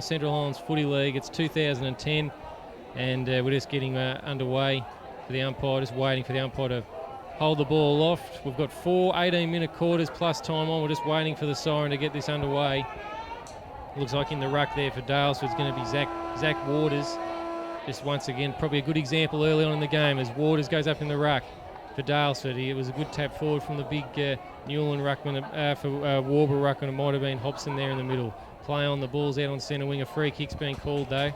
Central Highlands Footy League. It's 2010, and we're just getting underway for the umpire, just waiting for the umpire to hold the ball aloft. We've got 4 18-minute quarters plus time on. We're just waiting for the siren to get this underway. Looks like in the ruck there for Dalesford is going to be Zach Waters. Just once again, probably a good example early on in the game as Waters goes up in the ruck for Dalesford. It was a good tap forward from the big Newland ruckman for Waubra ruckman. It might have been Hobson there in the middle. Play on, the ball's out on centre wing. A free kick's being called though.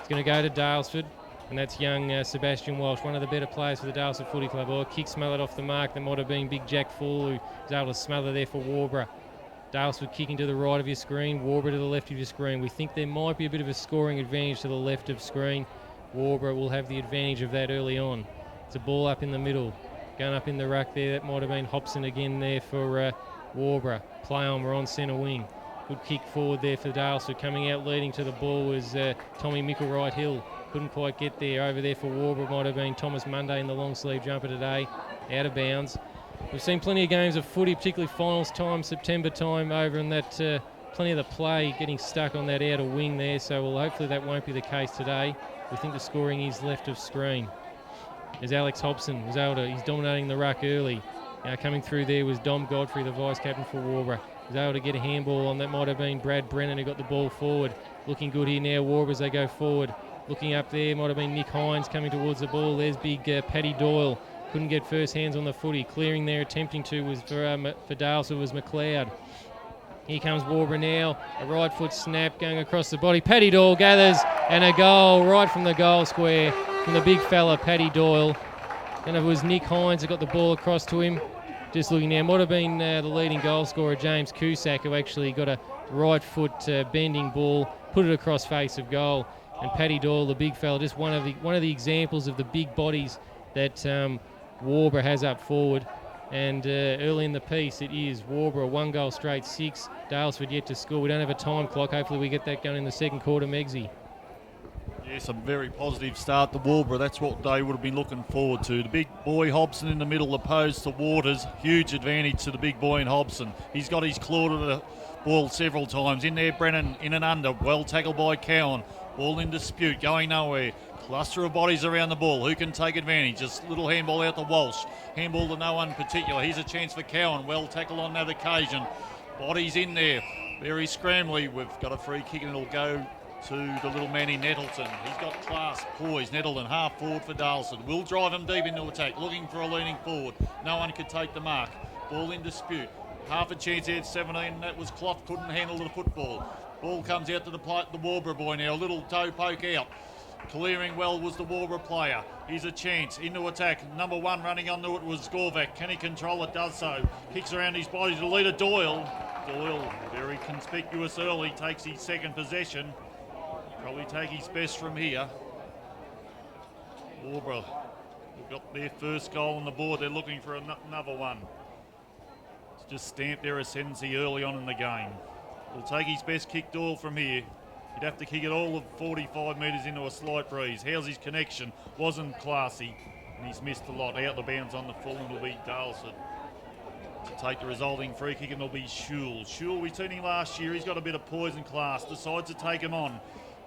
It's going to go to Dalesford, and that's young Sebastian Walsh, one of the better players for the Dalesford Footy Club. Oh, kick smothered off the mark. That might have been big Jack Full, who was able to smother there for Waubra. Dalesford kicking to the right of your screen, Waubra to the left of your screen. We think there might be a bit of a scoring advantage to the left of screen. Waubra will have the advantage of that early on. It's a ball up in the middle. Going up in the ruck there, that might have been Hobson again there for Waubra. Play on, we're on centre wing. Good kick forward there for Dalesford. Coming out leading to the ball was Tommy Micklewright-Hill. Couldn't quite get there. Over there for Waubra might have been Thomas Monday in the long sleeve jumper today. Out of bounds. We've seen plenty of games of footy, particularly finals time, September time, over in that plenty of the play getting stuck on that outer wing there. So hopefully that won't be the case today. We think the scoring is left of screen. There's Alex Hobson, he's dominating the ruck early. Now coming through there was Dom Godfrey, the vice-captain for Waubra. Was able to get a handball on, that might have been Brad Brennan who got the ball forward. Looking good here now, Waubra as they go forward. Looking up there, might have been Nick Hines coming towards the ball. There's big Paddy Doyle. Couldn't get first hands on the footy. Clearing there, attempting to, was for Dalesford was McLeod. Here comes Waubra now. A right foot snap going across the body. Paddy Doyle gathers, and a goal right from the goal square from the big fella, Paddy Doyle. And it was Nick Hines that got the ball across to him. Just looking now, might have been the leading goal scorer, James Cusack, who actually got a right foot bending ball, put it across face of goal. And Paddy Doyle, the big fella, just one of the examples of the big bodies that Waubra has up forward. And early in the piece, it is Waubra 1 goal straight, 6. Dalesford yet to score. We don't have a time clock. Hopefully we get that going in the second quarter, Megsy. Yes, a very positive start to Waubra. That's what they would have been looking forward to. The big boy Hobson in the middle opposed to Waters. Huge advantage to the big boy in Hobson. He's got his claw to the ball several times. In there, Brennan in and under. Well tackled by Cowan. Ball in dispute, going nowhere. Cluster of bodies around the ball. Who can take advantage? Just little handball out to Walsh. Handball to no one in particular. Here's a chance for Cowan. Well tackled on that occasion. Bodies in there. Very scrambly. We've got a free kick and it'll go to the little man in Nettleton. He's got class, poise. Nettleton half forward for Dalesford. Will drive him deep into attack. Looking for a leaning forward. No one could take the mark. Ball in dispute. Half a chance here at 17. That was Clough. Couldn't handle the football. Ball comes out to the Waubra boy now. A little toe poke out. Clearing well was the Waubra player. Here's a chance into attack. Number 1 running onto it was Gorvak. Can he control it? Does so. Kicks around his body to the leader, Doyle. Doyle, very conspicuous early, takes his second possession. Probably take his best from here. Waubra have got their first goal on the board. They're looking for another one. It's just stamped their ascendancy early on in the game. Will take his best kick, Doyle, from here. He'd have to kick it all of 45 metres into a slight breeze. How's his connection? Wasn't classy, and he's missed a lot. Out the bounds on the full, and it'll be Dalesford to take the resulting free kick, and it'll be Schul. Schul, we seen him last year. He's got a bit of poise and class. Decides to take him on.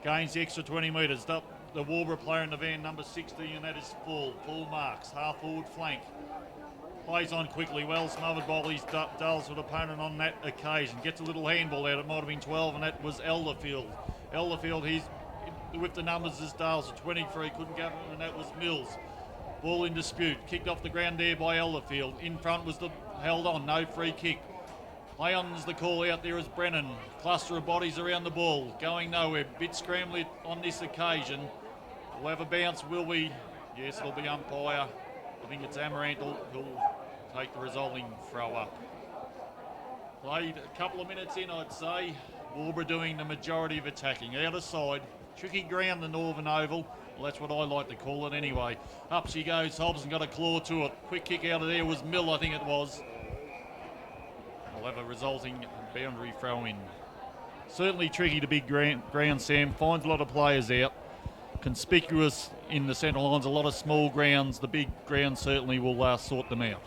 Gains the extra 20 metres. The Waubra player in the van, number 16, and that is full. Full marks. Half forward flank. Plays on quickly, well smothered by his Dalesford opponent on that occasion. Gets a little handball out, it might have been 12, and that was Elderfield. Elderfield, he's with the numbers as Dalesford, 23, couldn't go, and that was Mills. Ball in dispute, kicked off the ground there by Elderfield. In front was held on, no free kick. Play on's the call out there as Brennan. Cluster of bodies around the ball, going nowhere. Bit scrambly on this occasion. We'll have a bounce, will we? Yes, it'll be umpire. I think it's Amaranth who'll take the resulting throw up. Played a couple of minutes in, I'd say. Waubra doing the majority of attacking. Out of side, tricky ground, the Northern Oval. Well, that's what I like to call it anyway. Up she goes, Hobson got a claw to it. Quick kick out of there was Mill, I think it was. We'll have a resulting boundary throw in. Certainly tricky to big ground, Sam. Finds a lot of players out. Conspicuous in the central lines, a lot of small grounds. The big ground certainly will sort them out.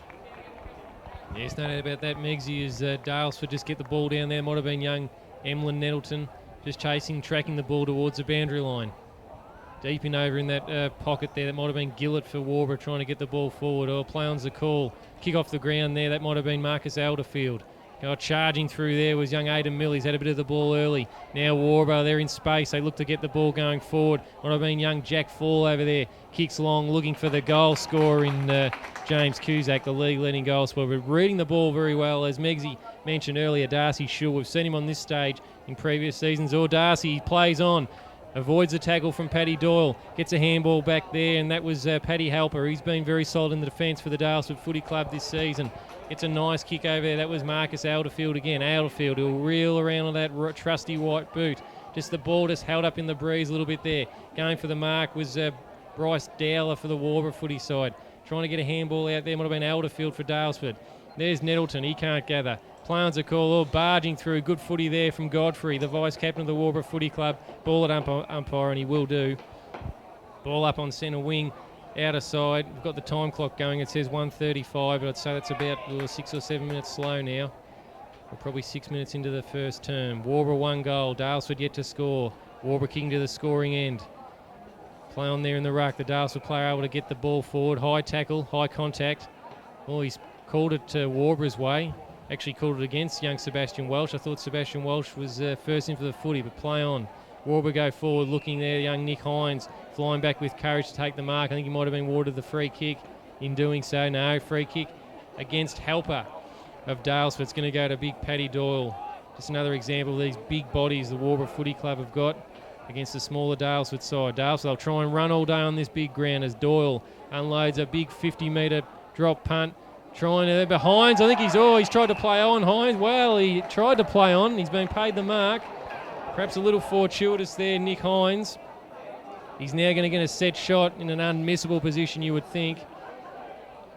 Yes, no doubt about that, Megsy, as Dalesford just get the ball down there. Might have been young Emlyn Nettleton. just chasing, tracking the ball towards the boundary line. Deep in over in that pocket there. That might have been Gillett for Waubra trying to get the ball forward. Or play on's the call. Kick off the ground there. That might have been Marcus Alderfield. Charging through there was young Aidan Mill. He's had a bit of the ball early. Now Waubra, they're in space. They look to get the ball going forward. Might have been young Chfl over there. Kicks long, looking for the goal scorer in James Cusack, the league-leading goal scorer. But reading the ball very well, as Megsy mentioned earlier, Darcy Shaw. We've seen him on this stage in previous seasons. Darcy plays on. Avoids a tackle from Paddy Doyle. Gets a handball back there, and that was Paddy Halper. He's been very solid in the defence for the Dalesford Footy Club this season. It's a nice kick over there. That was Marcus Alderfield again. Alderfield, who'll reel around on that trusty white boot. Just the ball just held up in the breeze a little bit there. Going for the mark was Bryce Dowler for the Waubra footy side. Trying to get a handball out there. Might have been Alderfield for Dalesford. There's Nettleton. He can't gather. Plans a call, barging through. Good footy there from Godfrey, the vice-captain of the Waubra Footy Club. Ball at umpire, and he will do. Ball up on centre wing, outer side. We've got the time clock going. It says 1:35, but I'd say that's about 6 or 7 minutes slow now. We're probably 6 minutes into the first term. Waubra 1 goal. Dalesford yet to score. Waubra kicking to the scoring end. Play on there in the ruck. The Dalesford player able to get the ball forward. High tackle, high contact. Oh, he's called it Waubra's way. Actually called it against young Sebastian Welsh. I thought Sebastian Welsh was first in for the footy, but play on. Waubra go forward, looking there. Young Nick Hines flying back with courage to take the mark. I think he might have been awarded the free kick in doing so. No, free kick against Halper of Dalesford. It's going to go to big Paddy Doyle. Just another example of these big bodies the Waubra Footy Club have got against the smaller Dalesford side. Dalesford, they'll try and run all day on this big ground as Doyle unloads a big 50-metre drop punt. Trying to behind. I think he's tried to play on Hines. Well, he tried to play on. He's been paid the mark. Perhaps a little fortuitous there, Nick Hines. He's now going to get a set shot in an unmissable position, you would think.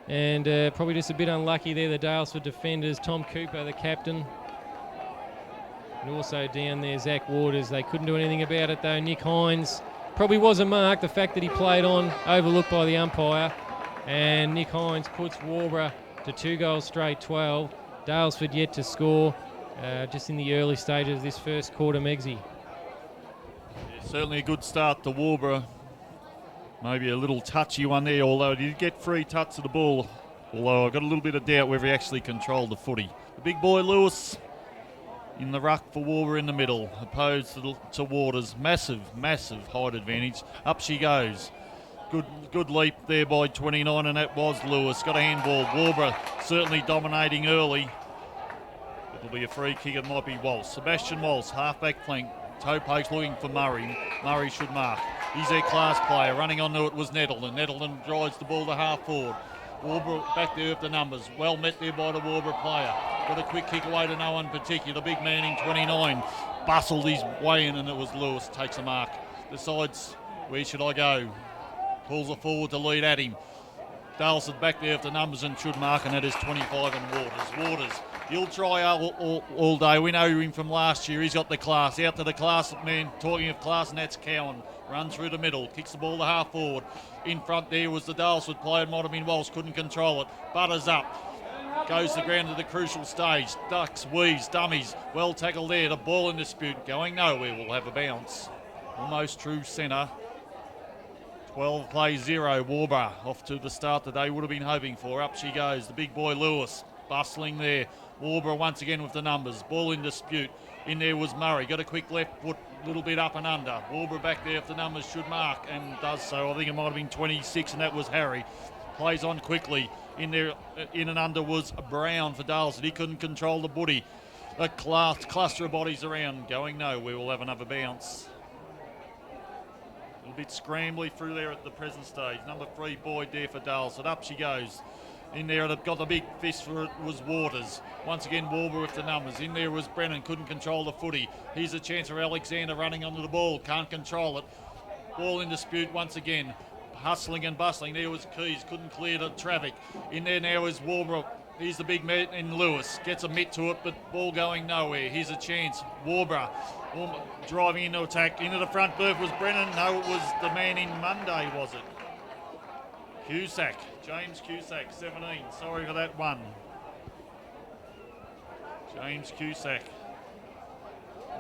And probably just a bit unlucky there, the Dalesford defenders. Tom Cooper, the captain. And also down there, Zach Waters. They couldn't do anything about it, though. Nick Hines probably was a mark. The fact that he played on, overlooked by the umpire. And Nick Hines puts Waubra to 2 goals straight, 12. Dalesford yet to score, just in the early stages of this first quarter, Megsy. Yeah, certainly a good start to Waubra. Maybe a little touchy one there, although he did get free touch of the ball. Although I've got a little bit of doubt whether he actually controlled the footy. The big boy Lewis in the ruck for Waubra in the middle, opposed to Waters. Massive height advantage. Up she goes. Good leap there by 29, and that was Lewis. Got a handball. Waubra certainly dominating early. It'll be a free kick. It might be Walsh. Sebastian Walsh, half-back flank. Toe post looking for Murray. Murray should mark. He's their class player. Running onto it was Nettleton. Nettleton drives the ball to half forward. Waubra back there with the numbers. Well met there by the Waubra player. Got a quick kick away to no one particular. The big man in 29 bustled his way in, and it was Lewis. Takes a mark. Decides, where should I go? Pulls it forward to lead at him. Dalesford back there with the numbers and should mark, and that is 25 and Waters. He'll try all day. We know him from last year. He's got the class. Out to the class man. Talking of class, and that's Cowan. Runs through the middle. Kicks the ball to half forward. In front there was the Dalesford player. Might have been Walsh. Couldn't control it. Butters up. Goes to the ground at the crucial stage. Ducks, weaves, dummies. Well tackled there. The ball in dispute. Going nowhere. We'll have a bounce. Almost true centre. 12 plays 0. Waubra off to the start that they would have been hoping for. Up she goes. The big boy Lewis bustling there. Waubra once again with the numbers. Ball in dispute. In there was Murray. Got a quick left foot, a little bit up and under. Waubra back there if the numbers should mark, and does so. I think it might have been 26, and that was Harry. Plays on quickly. In there, in and under was Brown for Dalesford. He couldn't control the booty. A cluster of bodies around. Going nowhere. We'll have another bounce. A little bit scrambly through there at the present stage. Number 3, Boyd there for Dalesford. Up she goes. In there, got the big fist for it was Waters. Once again, Waubra with the numbers. In there was Brennan, couldn't control the footy. Here's a chance for Alexander running onto the ball. Can't control it. Ball in dispute once again. Hustling and bustling. There was Keys, couldn't clear the traffic. In there now is Waubra. Here's the big man in Lewis. Gets a mitt to it, but ball going nowhere. Here's a chance. Waubra driving into attack. Into the front berth was Brennan. No, it was the man in Monday, was it? Cusack. James Cusack, 17. Sorry for that one. James Cusack.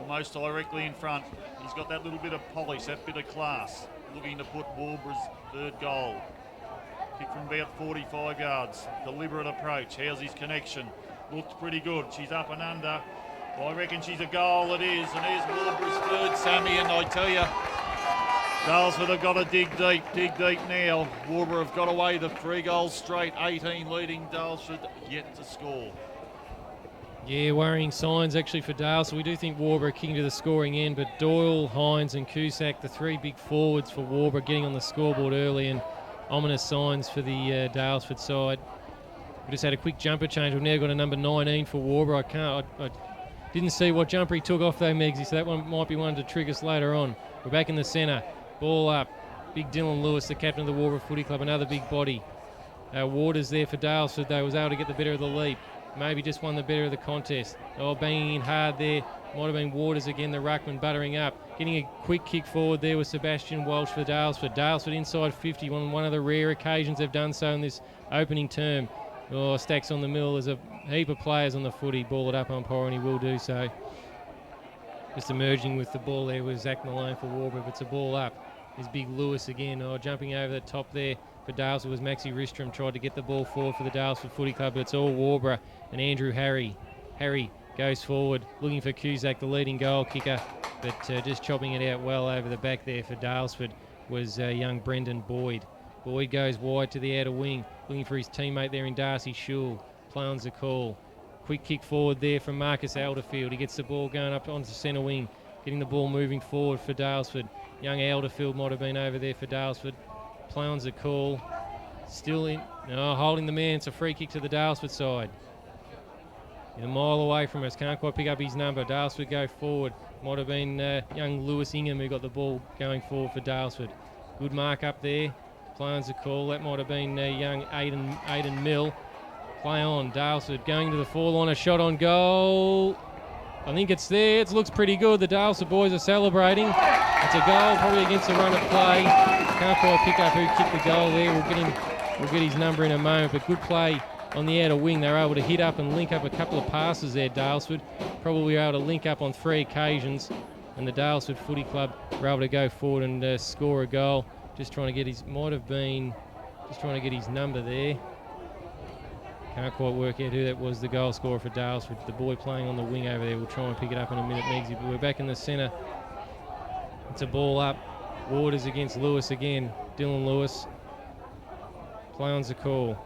almost directly in front. He's got that little bit of polish, that bit of class. Looking to put Waubra's third goal. Kick from about 45 yards. Deliberate approach. How's his connection? Looks pretty good. She's up and under. I reckon she's a goal. It is. And there's Waubra's third, Sammy. And I tell you, Daylesford have got to dig deep now. Waubra have got away the 3 goals straight. 18 leading. Daylesford yet to score. Yeah, worrying signs actually for Dale. So we do think Waubra are kicking to the scoring end, but Doyle, Hines and Cusack, the 3 big forwards for Waubra, getting on the scoreboard early, and ominous signs for the Daylesford side. We just had a quick jumper change. We've now got a number 19 for Waubra. I didn't see what jumper he took off though, Megsy, so that one might be one to trick us later on. We're back in the centre. Ball up. Big Dylan Lewis, the captain of the Waubra Footy Club, another big body. Waters there for Daylesford, though, was able to get the better of the leap. Maybe just won the better of the contest. Oh, banging in hard there. Might have been Waters again, the ruckman buttering up. Getting a quick kick forward there with Sebastian Walsh for Daylesford. Daylesford inside 50, one of the rare occasions they've done so in this opening term. Oh, stacks on the middle. There's a heap of players on the footy. Ball it up umpire, and he will do so. Just emerging with the ball there was Zach Malone for Waubra, but it's a ball up. There's big Lewis again. Oh, jumping over the top there for Daylesford was Maxi Ristrom. Tried to get the ball forward for the Daylesford Footy Club, but it's all Waubra and Andrew Harry. Harry goes forward, looking for Cusack, the leading goal kicker, but just chopping it out well over the back there for Daylesford was young Brendan Boyd. Boyd goes wide to the outer wing, looking for his teammate there in Darcy Shule. Play on's the call. Quick kick forward there from Marcus Alderfield. He gets the ball going up onto centre wing, getting the ball moving forward for Daylesford. Young Alderfield might have been over there for Daylesford. Play on's the call. Still in. No, holding the man. It's a free kick to the Daylesford side. A mile away from us. Can't quite pick up his number. Daylesford go forward. Might have been young Lewis Ingham who got the ball going forward for Daylesford. Good mark up there. Play on's the call. That might have been young Aidan Mill. Play on. Daylesford going to the four-line. A shot on goal. I think it's there. It looks pretty good. The Daylesford boys are celebrating. It's a goal, probably against the run of play. Can't quite pick up who kicked the goal there. We'll get his number in a moment. But good play on the outer wing. They were able to hit up and link up a couple of passes there, Daylesford. Probably were able to link up on 3 occasions. And the Daylesford Footy Club were able to go forward and score a goal. Just trying to get his number there. Can't quite work out who that was, the goal scorer for Daylesford. The boy playing on the wing over there. We'll try and pick it up in a minute, Megsy. But we're back in the centre. It's a ball up. Waters against Lewis again. Dylan Lewis. Play on's the call.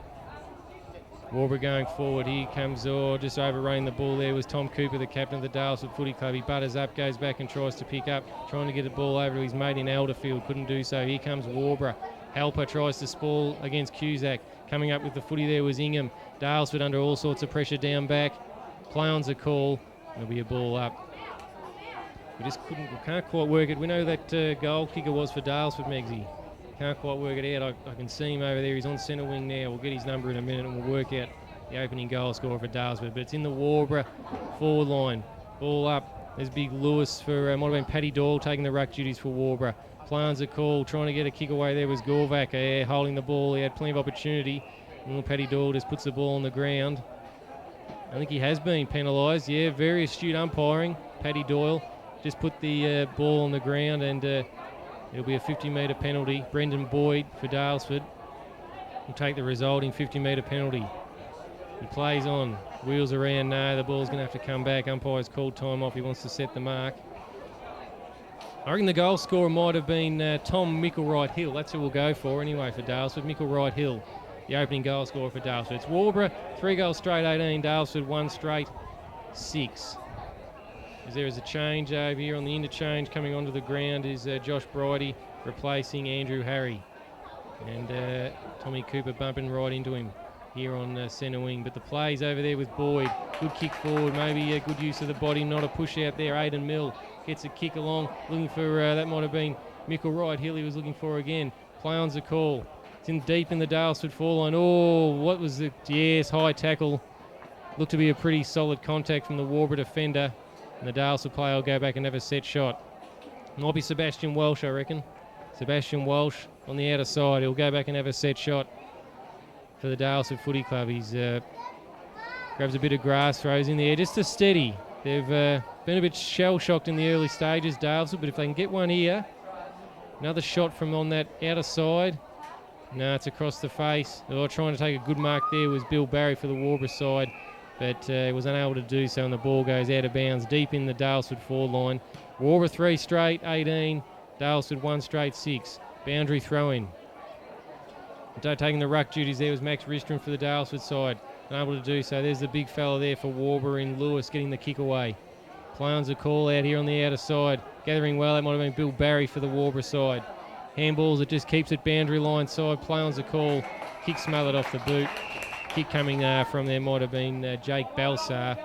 Waubra going forward. Here comes, just overrunning the ball there was Tom Cooper, the captain of the Daylesford Footy Club. He butters up, goes back and tries to pick up, trying to get the ball over to his mate in Alderfield. Couldn't do so. Here comes Waubra. Halper tries to sprawl against Cusack. Coming up with the footy there was Ingham. Daylesford under all sorts of pressure down back. Play on's a call. There'll be a ball up. We can't quite work it. We know that goal kicker was for Daylesford, Megsy. Can't quite work it out. I can see him over there. He's on centre wing now. We'll get his number in a minute and we'll work out the opening goal scorer for Daylesford. But it's in the Waubra forward line. Ball up. There's big Lewis for, might have been Paddy Doyle taking the ruck duties for Waubra. Plans a call. Trying to get a kick away there was Gorvac holding the ball. He had plenty of opportunity. And Paddy Doyle just puts the ball on the ground. I think he has been penalised. Yeah, very astute umpiring. Paddy Doyle just put the ball on the ground and it'll be a 50-metre penalty. Brendan Boyd for Daylesford will take the resulting 50-metre penalty. He plays on, wheels around. No, the ball's going to have to come back. Umpire's called time off. He wants to set the mark. I reckon the goal scorer might have been Tom Micklewright-Hill. That's who we'll go for anyway for Daylesford. Micklewright-Hill, the opening goal scorer for Daylesford. It's Waubra, 3 goals straight, 18. Daylesford, 1 straight, 6. As there is a change over here on the interchange. Coming onto the ground is Josh Bridie replacing Andrew Harry. And Tommy Cooper bumping right into him here on centre wing. But the play's over there with Boyd. Good kick forward, maybe a good use of the body, not a push out there. Aidan Mill gets a kick along, looking for, that might have been Micklewright-Hill he was looking for again. Play on's the call. It's in deep in the Daylesford foreline. Oh, what was the, yes, high tackle. Looked to be a pretty solid contact from the Waubra defender. And the Daylesford player will go back and have a set shot. Might be Sebastian Walsh, I reckon. Sebastian Walsh on the outer side. He'll go back and have a set shot for the Daylesford Footy Club. He's grabs a bit of grass, throws in there just to steady. They've been a bit shell-shocked in the early stages, Dalesford, but if they can get one here, another shot from on that outer side. No, it's across the face. Oh, trying to take a good mark there was Bill Barry for the Waubra side, but was unable to do so, and the ball goes out of bounds deep in the Dalesford forward line. Waubra 3 straight, 18. Dalesford 1 straight, 6. Boundary throw-in. Taking the ruck duties there was Max Ristrom for the Dalesford side. Unable to do so. There's the big fella there for Waubra in Lewis getting the kick away. Play on's a call out here on the outer side. Gathering well, that might have been Bill Barry for the Waubra side. Handballs, it just keeps it boundary line side. Play on's a call. Kick smothered off the boot. Kick coming from there might have been Jake Balsar.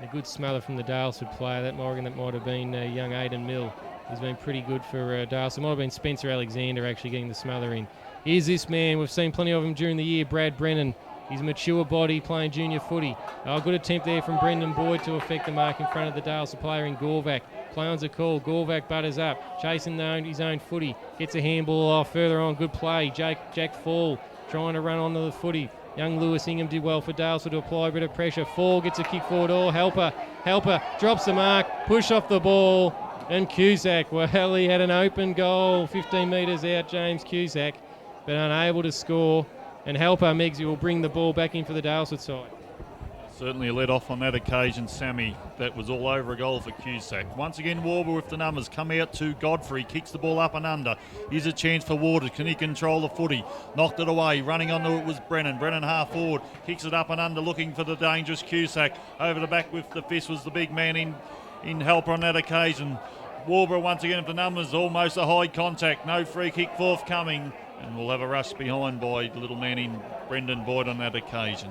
A good smother from the Dalesford player. That might have been young Aidan Mill. He's been pretty good for Dalesford. Might have been Spencer Alexander actually getting the smother in. Here's this man. We've seen plenty of him during the year, Brad Brennan. He's a mature body playing junior footy. Good attempt there from Brendan Boyd to affect the mark in front of the Dalesford player in Gorvac. Play on's a call. Gorvac butters up. Chasing his own footy. Gets a handball off. Further on, good play. Jack Fall trying to run onto the footy. Young Lewis Ingham did well for Dalesford to apply a bit of pressure. Fall gets a kick forward. Helper drops the mark. Push off the ball. And Cusack, well, he had an open goal. 15 metres out, James Cusack, but unable to score. And Helper Meggsy will bring the ball back in for the Dalesford side. Certainly a let off on that occasion, Sammy. That was all over a goal for Cusack. Once again, Waubra with the numbers. Come out to Godfrey. Kicks the ball up and under. Here's a chance for Waters. Can he control the footy? Knocked it away. Running onto it was Brennan. Brennan half forward. Kicks it up and under, looking for the dangerous Cusack. Over the back with the fist was the big man in Helper on that occasion. Waubra once again with the numbers. Almost a high contact. No free kick forthcoming. And we'll have a rush behind by the little man in Brendan Boyd on that occasion.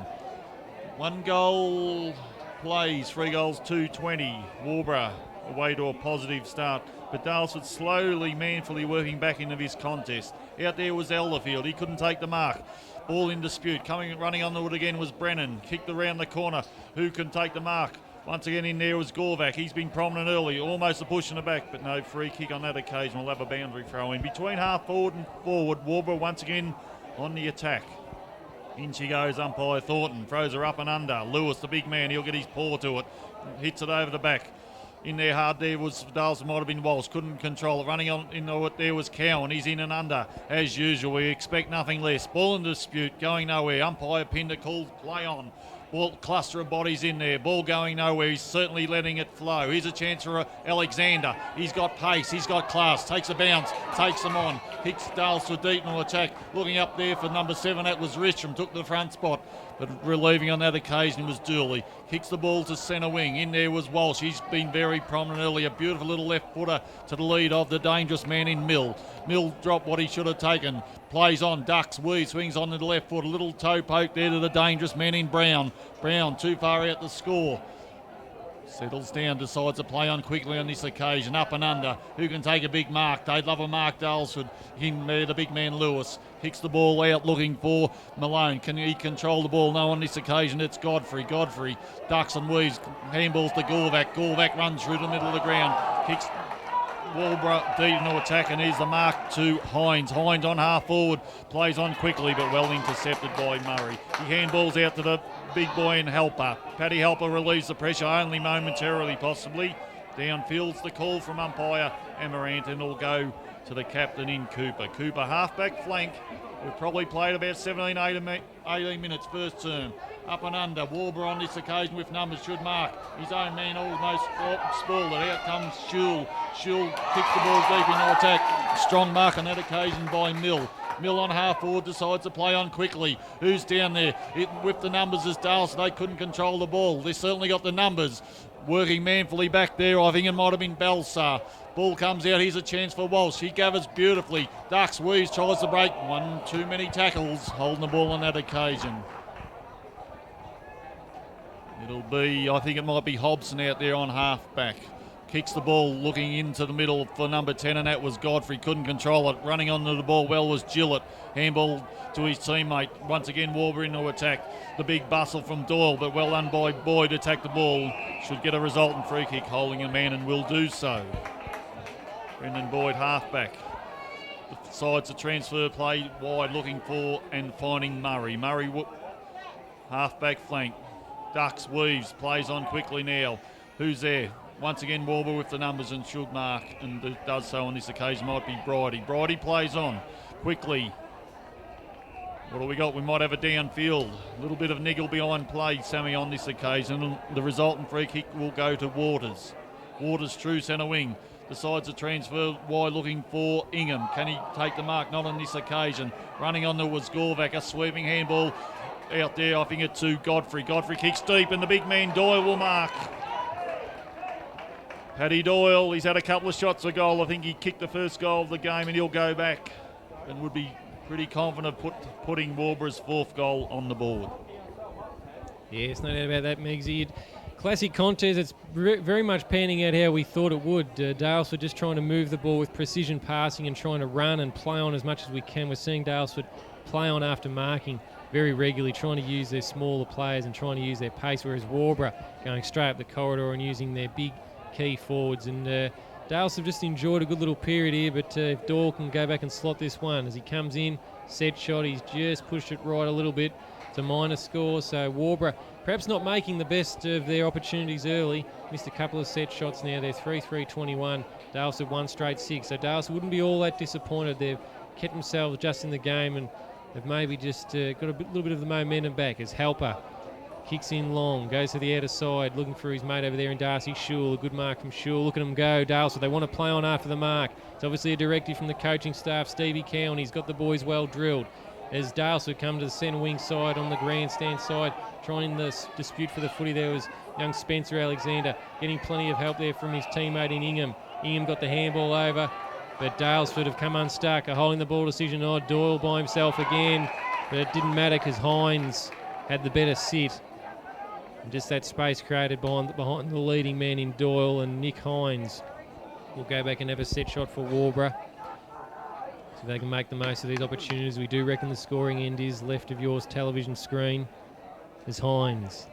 1 goal plays, 3 goals, 2-20. Waubra away to a positive start. But Dalesford slowly, manfully working back into this contest. Out there was Elderfield. He couldn't take the mark. Ball in dispute. Running onto it again was Brennan. Kicked around the corner. Who can take the mark? Once again in there was Gorvac. He's been prominent early, almost a push in the back, but no free kick on that occasion. We'll have a boundary throw in. Between half forward and forward, Waubra once again on the attack. In she goes, umpire Thornton. Throws her up and under. Lewis, the big man, he'll get his paw to it. Hits it over the back. In there hard there was Dalesford, might have been Walsh. Couldn't control it. Running on into it there was Cowan. He's in and under. As usual, we expect nothing less. Ball in dispute, going nowhere. Umpire pinned a call, play on. Ball, cluster of bodies in there. Ball going nowhere. He's certainly letting it flow. Here's a chance for Alexander. He's got pace. He's got class. Takes a bounce. Takes them on. Kicks Dalesford deep into attack. Looking up there for number 7. That was Ristrom. Took the front spot. But relieving on that occasion was Dooley. Kicks the ball to centre wing. In there was Walsh. He's been very prominent early. A beautiful little left footer to the lead of the dangerous man in Mill. Mill dropped what he should have taken. Plays on, ducks, weaves, swings on the left foot. A little toe poke there to the dangerous man in Brown. Brown too far out to score. Settles down, decides to play on quickly on this occasion. Up and under. Who can take a big mark? They'd love a mark, Dalesford. Him there, the big man Lewis. Kicks the ball out looking for Malone. Can he control the ball? No, on this occasion it's Godfrey. Godfrey ducks and weaves. Handballs to Gorvac. Gorvac runs through the middle of the ground. Kicks Waubra deep into attack, and here's the mark to Hines. Hines on half forward. Plays on quickly but well intercepted by Murray. He handballs out to the big boy in Helper. Paddy Helper relieves the pressure only momentarily possibly. Downfield's the call from umpire Amarant, and will go to the captain in Cooper. Cooper half-back flank. We've probably played about 17, 18 minutes first term. Up and under. Waubra on this occasion with numbers should mark. His own man almost spoiled it. Out comes Chfl. Chfl kicks the ball deep into attack. Strong mark on that occasion by Mill. Mill on half forward decides to play on quickly. Who's down there? With the numbers as Dalesford, they couldn't control the ball. They certainly got the numbers. Working manfully back there. I think it might have been Balsar. Ball comes out. Here's a chance for Walsh. He gathers beautifully. Ducks, weaves, tries to break. One too many tackles. Holding the ball on that occasion. It'll be, I think it might be Hobson out there on half back. Kicks the ball looking into the middle for number 10, and that was Godfrey. Couldn't control it. Running onto the ball well was Gillett. Handball to his teammate. Once again, Waubra into attack. The big bustle from Doyle, but well done by Boyd to attack the ball. Should get a resultant free kick, holding a man, and will do so. Brendan Boyd, half-back. Decides to transfer play wide, looking for and finding Murray. Murray, half-back flank. Ducks, weaves, plays on quickly now. Who's there? Once again, Waubra with the numbers and should mark, and does so on this occasion. Might be Bridie. Bridie plays on quickly. What do we got? We might have a downfield. A little bit of niggle behind play, Sammy, on this occasion. And the resultant free kick will go to Waters. Waters, true centre wing. Decides to transfer wide, looking for Ingham. Can he take the mark? Not on this occasion. Running on there was Gorvac. A sweeping handball out there, offing it to Godfrey. Godfrey kicks deep, and the big man Doyle will mark. Paddy Doyle, he's had a couple of shots a goal. I think he kicked the first goal of the game, and he'll go back and would be pretty confident putting Waubra's fourth goal on the board. Yes, no doubt about that, Megsy. Classic contest. It's very much panning out how we thought it would. Dalesford just trying to move the ball with precision passing and trying to run and play on as much as we can. We're seeing Dalesford play on after marking very regularly, trying to use their smaller players and trying to use their pace, whereas Waubra going straight up the corridor and using their big key forwards. And Dales have just enjoyed a good little period here, but if Doyle can go back and slot this one as he comes in, set shot, he's just pushed it right a little bit. It's a minor score, so Waubra perhaps not making the best of their opportunities early. Missed a couple of set shots now. They're 3-3-21. Dales have won straight 6, so Dales wouldn't be all that disappointed. They've kept themselves just in the game and have maybe just got a little bit of the momentum back as Halper kicks in long, goes to the outer side, looking for his mate over there in Darcy Shule. A good mark from Shule. Look at him go, Dalesford. They want to play on after the mark. It's obviously a directive from the coaching staff, Stevie Cowan. He's got the boys well drilled. As Dalesford come to the centre wing side on the grandstand side, trying the dispute for the footy. There was young Spencer Alexander getting plenty of help there from his teammate in Ingham. Ingham got the handball over, but Dalesford have come unstuck. A holding the ball decision. Doyle by himself again, but it didn't matter because Hines had the better sit. And just that space created behind the leading man in Doyle, and Nick Hines will go back and have a set shot for Waubra. So they can make the most of these opportunities. We do reckon the scoring end is left of yours television screen. There's Hines.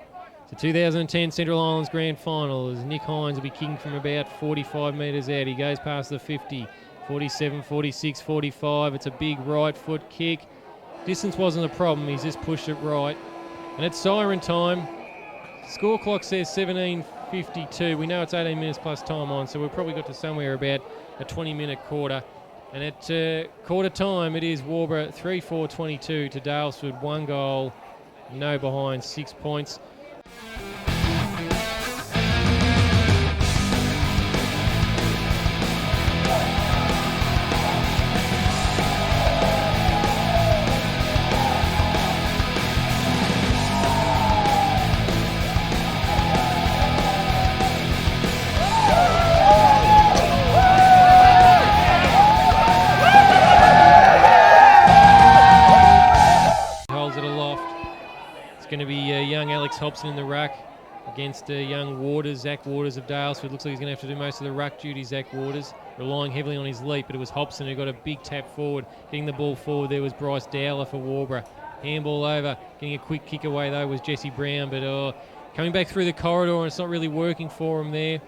So 2010 Central Islands Grand Final as Nick Hines will be kicking from about 45 metres out. He goes past the 50, 47, 46, 45. It's a big right foot kick. Distance wasn't a problem. He's just pushed it right. And it's siren time. Score clock says 17:52. We know it's 18 minutes plus time on, so we've probably got to somewhere about a 20-minute quarter. And at quarter time, it is Waubra 3-4-22 to Dalesford. 1 goal, no behind, 6 points. Going to be young Alex Hobson in the ruck against young Waters, Zach Waters of Dalesford. Looks like he's going to have to do most of the ruck duty, Zach Waters, relying heavily on his leap, but it was Hobson who got a big tap forward. Getting the ball forward there was Bryce Dowler for Waubra. Handball over, getting a quick kick away though was Jesse Brown, but coming back through the corridor and it's not really working for him there.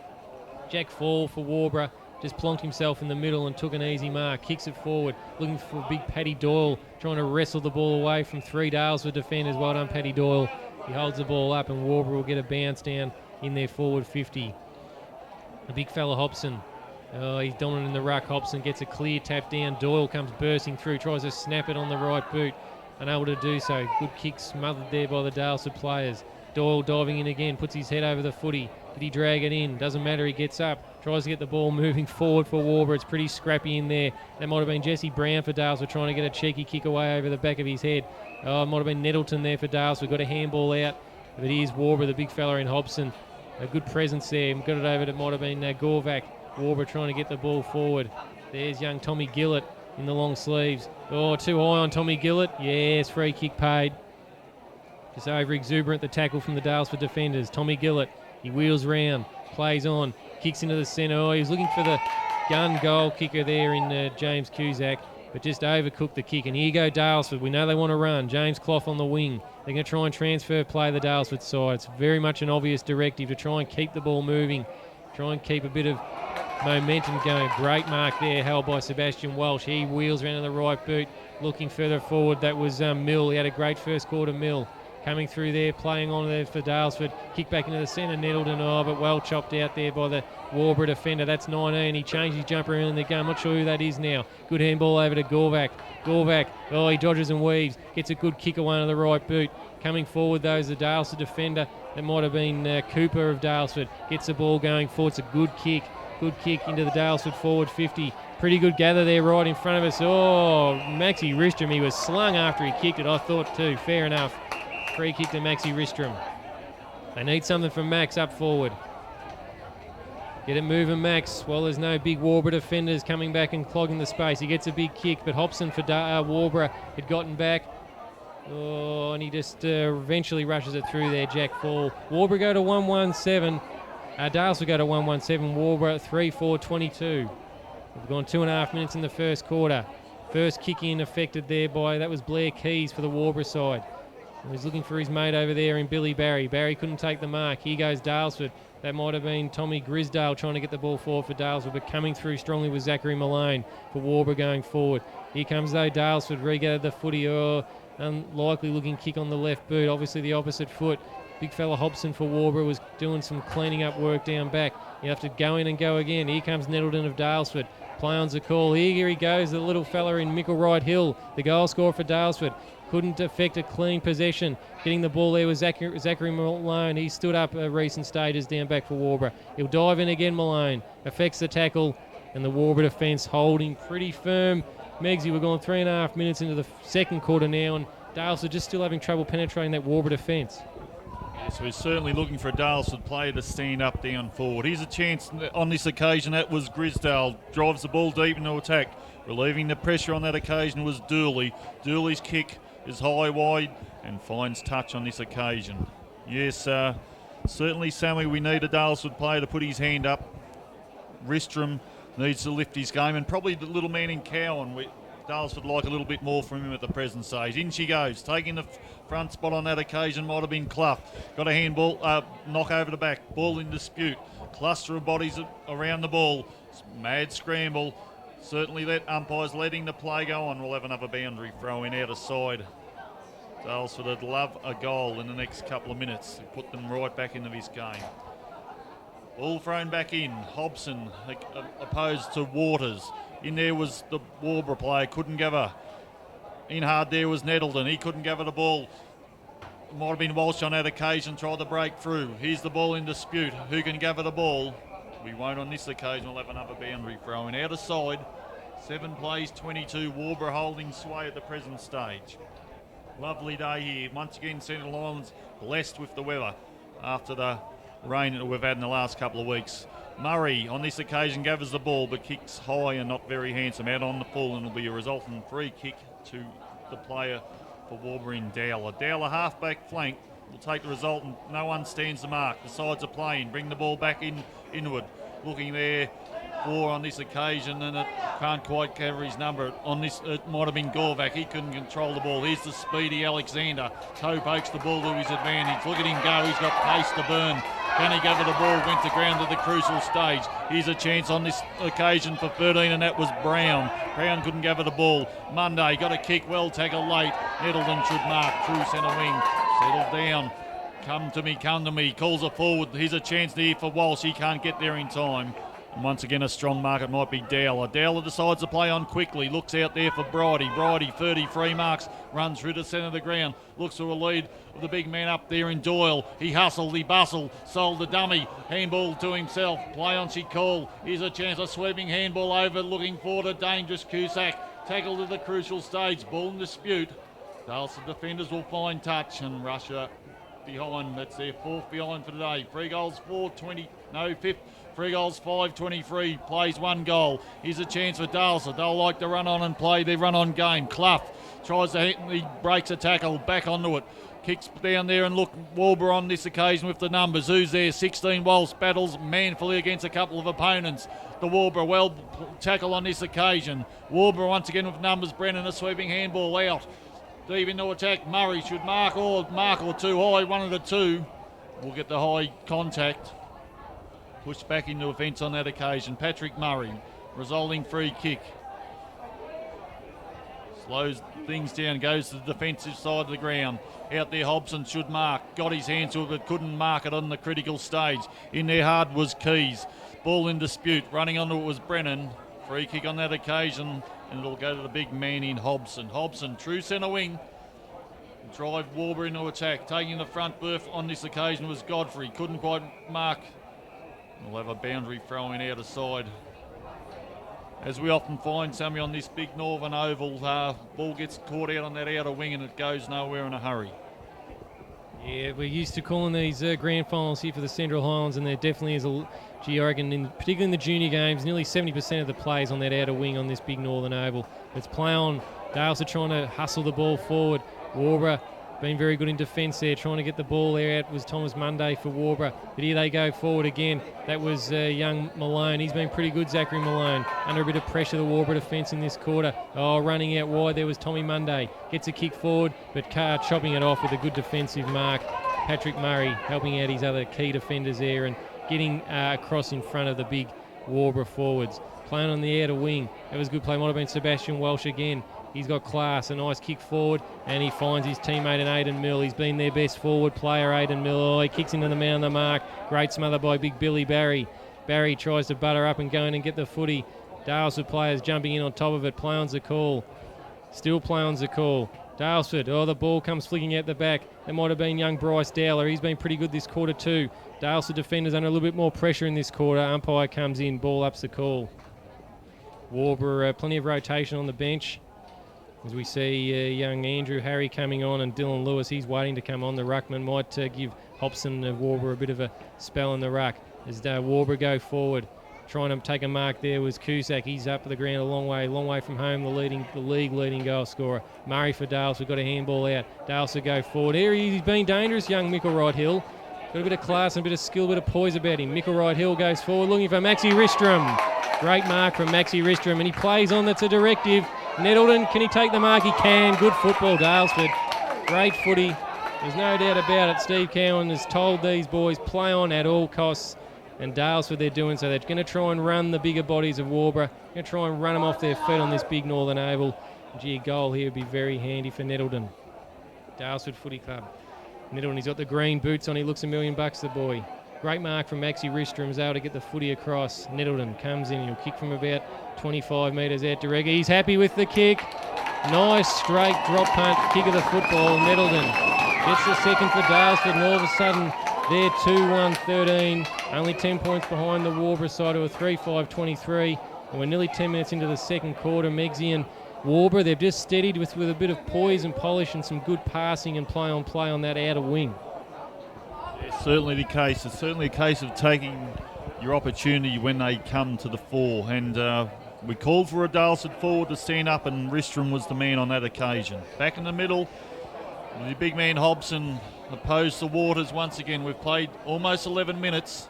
Jack Fall for Waubra just plonked himself in the middle and took an easy mark. Kicks it forward, looking for big Paddy Doyle, trying to wrestle the ball away from 3 Dalesford defenders. Well done, Paddy Doyle. He holds the ball up and Waubra will get a bounce down in their forward 50. The big fella Hobson. He's dominant in the ruck. Hobson gets a clear tap down. Doyle comes bursting through, tries to snap it on the right boot. Unable to do so. Good kick smothered there by the Dalesford players. Doyle diving in again, puts his head over the footy. Did he drag it in? Doesn't matter, he gets up. Tries to get the ball moving forward for Waubra. It's pretty scrappy in there. That might have been Jesse Brown for Dalesford trying to get a cheeky kick away over the back of his head. It might have been Nettleton there for Dalesford. Got a handball out. But here's Waubra, the big fella in Hobson. A good presence there. Got it over to might have been Gorvac. Waubra trying to get the ball forward. There's young Tommy Gillett in the long sleeves. Too high on Tommy Gillett. Yes, free kick paid. Just over exuberant the tackle from the Dalesford defenders. Tommy Gillett, he wheels round, plays on, kicks into the centre. He was looking for the gun goal kicker there in James Cusack, but just overcooked the kick. And here you go Dalesford. We know they want to run. James Clough on the wing. They're going to try and transfer play the Dalesford side. It's very much an obvious directive to try and keep the ball moving, try and keep a bit of momentum going. Great mark there held by Sebastian Walsh. He wheels around to the right boot, looking further forward. That was Mill. He had a great first quarter, Mill. coming through there, playing on there for Dalesford. Kick back into the centre, Nettleton, but well chopped out there by the Waubra defender. That's 19. He changed his jumper in the game. I'm not sure who that is now. Good handball over to Gorvac. Gorvac, he dodges and weaves. Gets a good kick away to the right boot. Coming forward, though, is the Dalesford defender. That might have been Cooper of Dalesford. Gets the ball going forward. It's a good kick. Good kick into the Dalesford forward 50. Pretty good gather there right in front of us. Maxi Ristrom, he was slung after he kicked it, I thought too. Fair enough. Free kick to Maxi Ristrom. They need something from Max up forward. Get it moving, Max. Well, there's no big Waubra defenders coming back and clogging the space. He gets a big kick, but Hobson for Waubra had gotten back. And he just eventually rushes it through there, Jack Fall. Waubra go to 1-1-7. Dales will go to 1-1-7. Waubra 3-4-22. We've gone 2.5 minutes in the first quarter. First kick in affected there by, that was Blair Keys for the Waubra side. He's looking for his mate over there in Billy Barry. Barry couldn't take the mark. Here goes Dalesford. That might have been Tommy Grisdale trying to get the ball forward for Dalesford, but coming through strongly with Zachary Malone for Waubra going forward. Here comes though Dalesford, regathered the footy. Unlikely looking kick on the left boot, obviously the opposite foot. Big fella Hobson for Waubra was doing some cleaning up work down back. You have to go in and go again. Here comes Nettleton of Dalesford. Play on's a call. Here he goes, the little fella in Micklewright Hill, the goal scorer for Dalesford. Couldn't affect a clean possession. Getting the ball there was Zachary Malone. He stood up at recent stages down back for Waubra. He'll dive in again, Malone. Affects the tackle, and the Waubra defence holding pretty firm. Megsy, we're going 3.5 minutes into the second quarter now, and Dalesford just still having trouble penetrating that Waubra defence. Yes, we're certainly looking for a Dalesford player to stand up down forward. Here's a chance on this occasion. That was Grisdale. Drives the ball deep into attack. Relieving the pressure on that occasion was Dooley. Dooley's kick is high, wide, and finds touch on this occasion. Yes, certainly, Sammy, we need a Dalesford player to put his hand up. Ristrom needs to lift his game, and probably the little man in Cowan. Dalesford like a little bit more from him at the present stage. In she goes, taking the front spot on that occasion might have been Clough. Got a handball, knock over the back, ball in dispute. Cluster of bodies around the ball. Mad scramble. Certainly that umpire's letting the play go on. We'll have another boundary throw in out of side. Dalesford would love a goal in the next couple of minutes to put them right back into this game. Ball thrown back in. Hobson opposed to Waters. In there was the Waubra player, couldn't give her. In hard there was Nettleton, he couldn't give her the ball. Might have been Walsh on that occasion, tried to break through. Here's the ball in dispute. Who can give her the ball? We won't on this occasion. We'll have another boundary throw in. Out of side, 7 plays, 22. Waubra holding sway at the present stage. Lovely day here. Once again, Central Islands blessed with the weather after the rain that we've had in the last couple of weeks. Murray on this occasion gathers the ball but kicks high and not very handsome out on the full, and it'll be a resultant free kick to the player for Waubra in Dowler. Dowler half-back flank will take the result and no one stands the mark. The sides are playing, bring the ball back inward. Looking there for on this occasion, and it can't quite cover his number. On this, it might have been Gorvac. He couldn't control the ball. Here's the speedy Alexander. Toe pokes the ball to his advantage. Look at him go. He's got pace to burn. Can he gather the ball? Went to ground at the crucial stage. Here's a chance on this occasion for 13, and that was Brown. Brown couldn't gather the ball. Monday got a kick, well tackled late. Nettleton should mark through centre wing. Settled down. Come to me. Calls it forward. Here's a chance here for Walsh. He can't get there in time. And once again, a strong mark. It might be Dowler. Dowler decides to play on quickly. Looks out there for Bridie. Bridie, 33 marks. Runs through to centre of the ground. Looks for a lead of the big man up there in Doyle. He hustled, he bustled. Sold the dummy. Handball to himself. Play on she called. Here's a chance. A sweeping handball over. Looking forward. A dangerous Cusack. Tackled at the crucial stage. Ball in dispute. Dalesford defenders will find touch and Russia behind. That's their 4th behind for today. 3 goals, 5-23. Plays 1 goal. Here's a chance for Dalesford. They'll like to run on and play their run on game. Clough tries to hit, he breaks a tackle, back onto it. Kicks down there, and look, Waubra on this occasion with the numbers. Who's there? 16 Walsh battles manfully against a couple of opponents. The Waubra well tackle on this occasion. Waubra once again with numbers. Brennan a sweeping handball out. Deep into attack. Murray should mark or too high. One of the two will get the high contact. Pushed back into offence on that occasion. Patrick Murray, resulting free kick. slows things down, goes to the defensive side of the ground. Out there, Hobson should mark. Got his hands to it, but couldn't mark it on the critical stage. In there hard was Keys. Ball in dispute. Running onto it was Brennan. Free kick on that occasion, and it'll go to the big man in Hobson. Hobson, true centre wing. Drive Waubra into attack. Taking the front berth on this occasion was Godfrey. Couldn't quite mark. We'll have a boundary throwing out of side. As we often find, Sammy, on this big northern oval, ball gets caught out on that outer wing and it goes nowhere in a hurry. Yeah, we're used to calling these grand finals here for the Central Highlands, and there definitely is I reckon, particularly in the junior games, nearly 70% of the plays on that outer wing on this big northern oval. It's play on. Dales are trying to hustle the ball forward. Waubra been very good in defence there, trying to get the ball there. Out was Thomas Monday for Waubra, but here they go forward again. That was young Malone. He's been pretty good, Zachary Malone, under a bit of pressure, the Waubra defence in this quarter. Running out wide there was Tommy Monday. Gets a kick forward, but Carr chopping it off with a good defensive mark. Patrick Murray helping out his other key defenders there and getting across in front of the big Waubra forwards. Playing on the outer wing. That was a good play. Might have been Sebastian Welsh again. He's got class, a nice kick forward, and he finds his teammate in Aidan Mill. He's been their best forward player, Aidan Mill. He kicks into the man on the mark. Great smother by big Billy Barry. Barry tries to butter up and go in and get the footy. Dalesford players jumping in on top of it. Play on's the call. Still play on's the call. Dalesford, the ball comes flicking out the back. That might have been young Bryce Dowler. He's been pretty good this quarter too. Dalesford defenders under a little bit more pressure in this quarter. Umpire comes in, ball ups the call. Waubra, plenty of rotation on the bench. As we see young Andrew Harry coming on and Dylan Lewis, he's waiting to come on. The ruckman might give Hobson of Waubra a bit of a spell in the ruck. As Waubra go forward, trying to take a mark there was Cusack. He's up the ground a long way from home, the league leading goal scorer. Murray for Dales, we've got a handball out. Dales will go forward. Here he's been dangerous, young Micklewright Hill. Got a bit of class and a bit of skill, a bit of poise about him. Micklewright Hill goes forward, looking for Maxi Ristrom. Great mark from Maxi Ristrom, and he plays on. That's a directive. Nettleton, can he take the mark? He can. Good football, Dalesford. Great footy. There's no doubt about it. Steve Cowan has told these boys play on at all costs, and Dalesford they're doing so. They're going to try and run the bigger bodies of Waubra. Going to try and run them off their feet on this big northern oval. Gee, a goal here would be very handy for Nettleton. Dalesford Footy Club. Nettleton, he's got the green boots on. He looks $1 million, the boy. Great mark from Maxi Ristrom. Is able to get the footy across. Nettleton comes in. He'll kick from about 25 metres out to Reggie. He's happy with the kick. Nice straight drop punt kick of the football. Nettleton gets the second for Dalesford, and all of a sudden they're 2-1-13. Only 10 points behind the Waubra side, who are 3-5-23. And we're nearly 10 minutes into the second quarter. Megsy and Waubra, they've just steadied with a bit of poise and polish and some good passing and play on that outer wing. It's certainly the case. It's certainly a case of taking your opportunity when they come to the fore. And we called for a Dalesford forward to stand up, and Ristrom was the man on that occasion. Back in the middle, the big man Hobson opposed the Waters once again. We've played almost 11 minutes.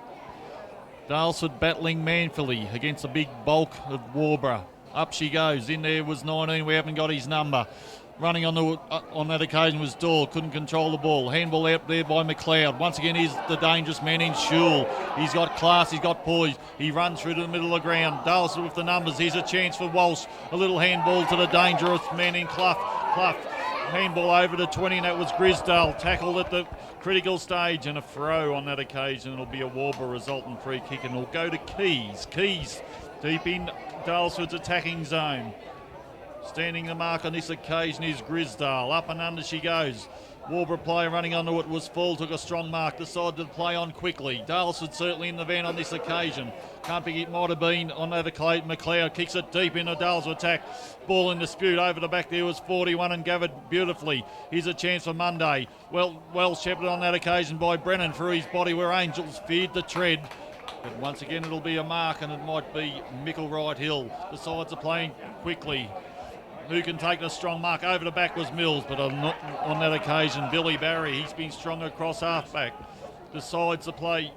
Dalesford battling manfully against the big bulk of Waubra. Up she goes. In there was 19. We haven't got his number. Running on that occasion was Dahl. Couldn't control the ball. Handball out there by McLeod. Once again, he's the dangerous man in Chfl. He's got class. He's got poise. He runs through to the middle of the ground. Dalesford with the numbers. Here's a chance for Walsh. A little handball to the dangerous man in Clough. Clough. Handball over to 20, and that was Grisdale. Tackled at the critical stage, and a throw on that occasion. It'll be a Waubra resultant free kick, and it'll go to Keys. Keys deep in Dalesford's attacking zone. Standing the mark on this occasion is Grisdale. Up and under she goes. Waubra player running onto it was full, took a strong mark, decided to play on quickly. Dalesford certainly in the van on this occasion. Can't think it might have been on over McLeod. Kicks it deep into Dalesford attack. Ball in dispute. Over the back there was 41 and gathered beautifully. Here's a chance for Monday. Well shepherded on that occasion by Brennan through his body where Angels feared the tread. But once again it'll be a mark, and it might be Micklewright Hill. Decides to play quickly. Who can take the strong mark? Over the back was Mills, but on that occasion, Billy Barry. He's been strong across halfback. Decides to play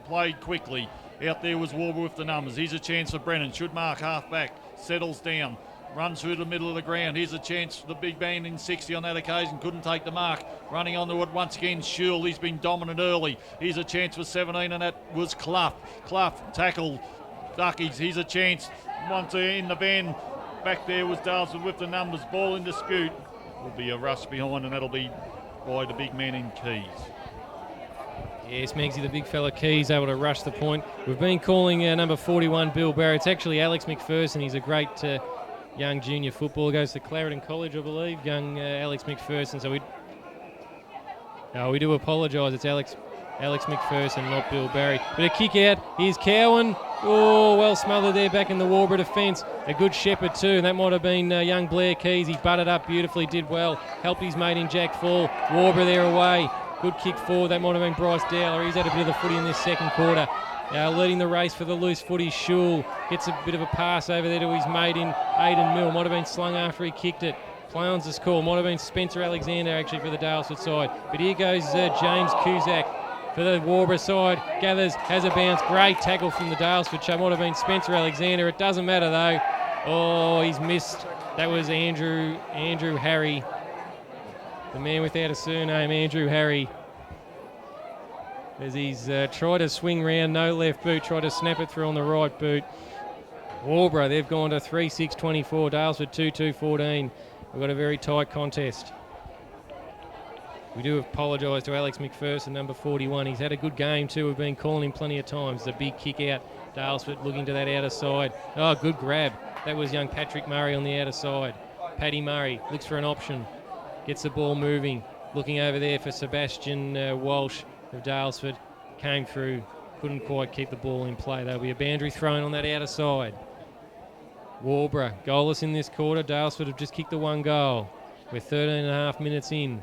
played quickly. Out there was Waubra with the numbers. Here's a chance for Brennan. Should mark halfback. Settles down. Runs through the middle of the ground. Here's a chance for the big man in 60 on that occasion. Couldn't take the mark. Running onto it once again, Chfl. He's been dominant early. Here's a chance for 17, and that was Clough. Clough tackled Duckies. Here's a chance. Once in the van. back there was Daylesford with the numbers. Ball in dispute. Will be a rush behind, and that'll be by the big man in Keys. Yes, Megsy, the big fella Keys, able to rush the point. We've been calling number 41 Bill Barrett. It's actually Alex McPherson. He's a great young junior footballer. Goes to Clarendon College, I believe. Young Alex McPherson. So we do apologise. It's Alex McPherson, not Bill Barry. But a kick out. Here's Cowan. Oh, well smothered there back in the Waubra defence. A good shepherd too. And that might have been young Blair Keys. He butted up beautifully, did well. Helped his mate in Chfl. Waubra there away. Good kick forward. That might have been Bryce Dowler. He's had a bit of the footy in this second quarter. Leading the race for the loose footy, Chfl gets a bit of a pass over there to his mate in Aidan Mill. Might have been slung after he kicked it. Play on's the score. Might have been Spencer Alexander actually for the Daylesford side. But here goes James Cusack for the Waubra side. Gathers, has a bounce. Great tackle from the Daylesford show. Might have been Spencer Alexander. It doesn't matter though. Oh, he's missed. That was Andrew Harry. The man without a surname, Andrew Harry. As he's tried to swing round, no left boot, tried to snap it through on the right boot. Waubra, they've gone to 3-6-24. Daylesford 2-2-14. We've got a very tight contest. We do apologise to Alex McPherson, number 41. He's had a good game too. We've been calling him plenty of times. The big kick out. Daylesford looking to that outer side. Oh, good grab. That was young Patrick Murray on the outer side. Paddy Murray looks for an option. Gets the ball moving. Looking over there for Sebastian Walsh of Daylesford. Came through. Couldn't quite keep the ball in play. There'll be a boundary thrown on that outer side. Waubra, goalless in this quarter. Daylesford have just kicked the one goal. We're 13 and a half minutes in.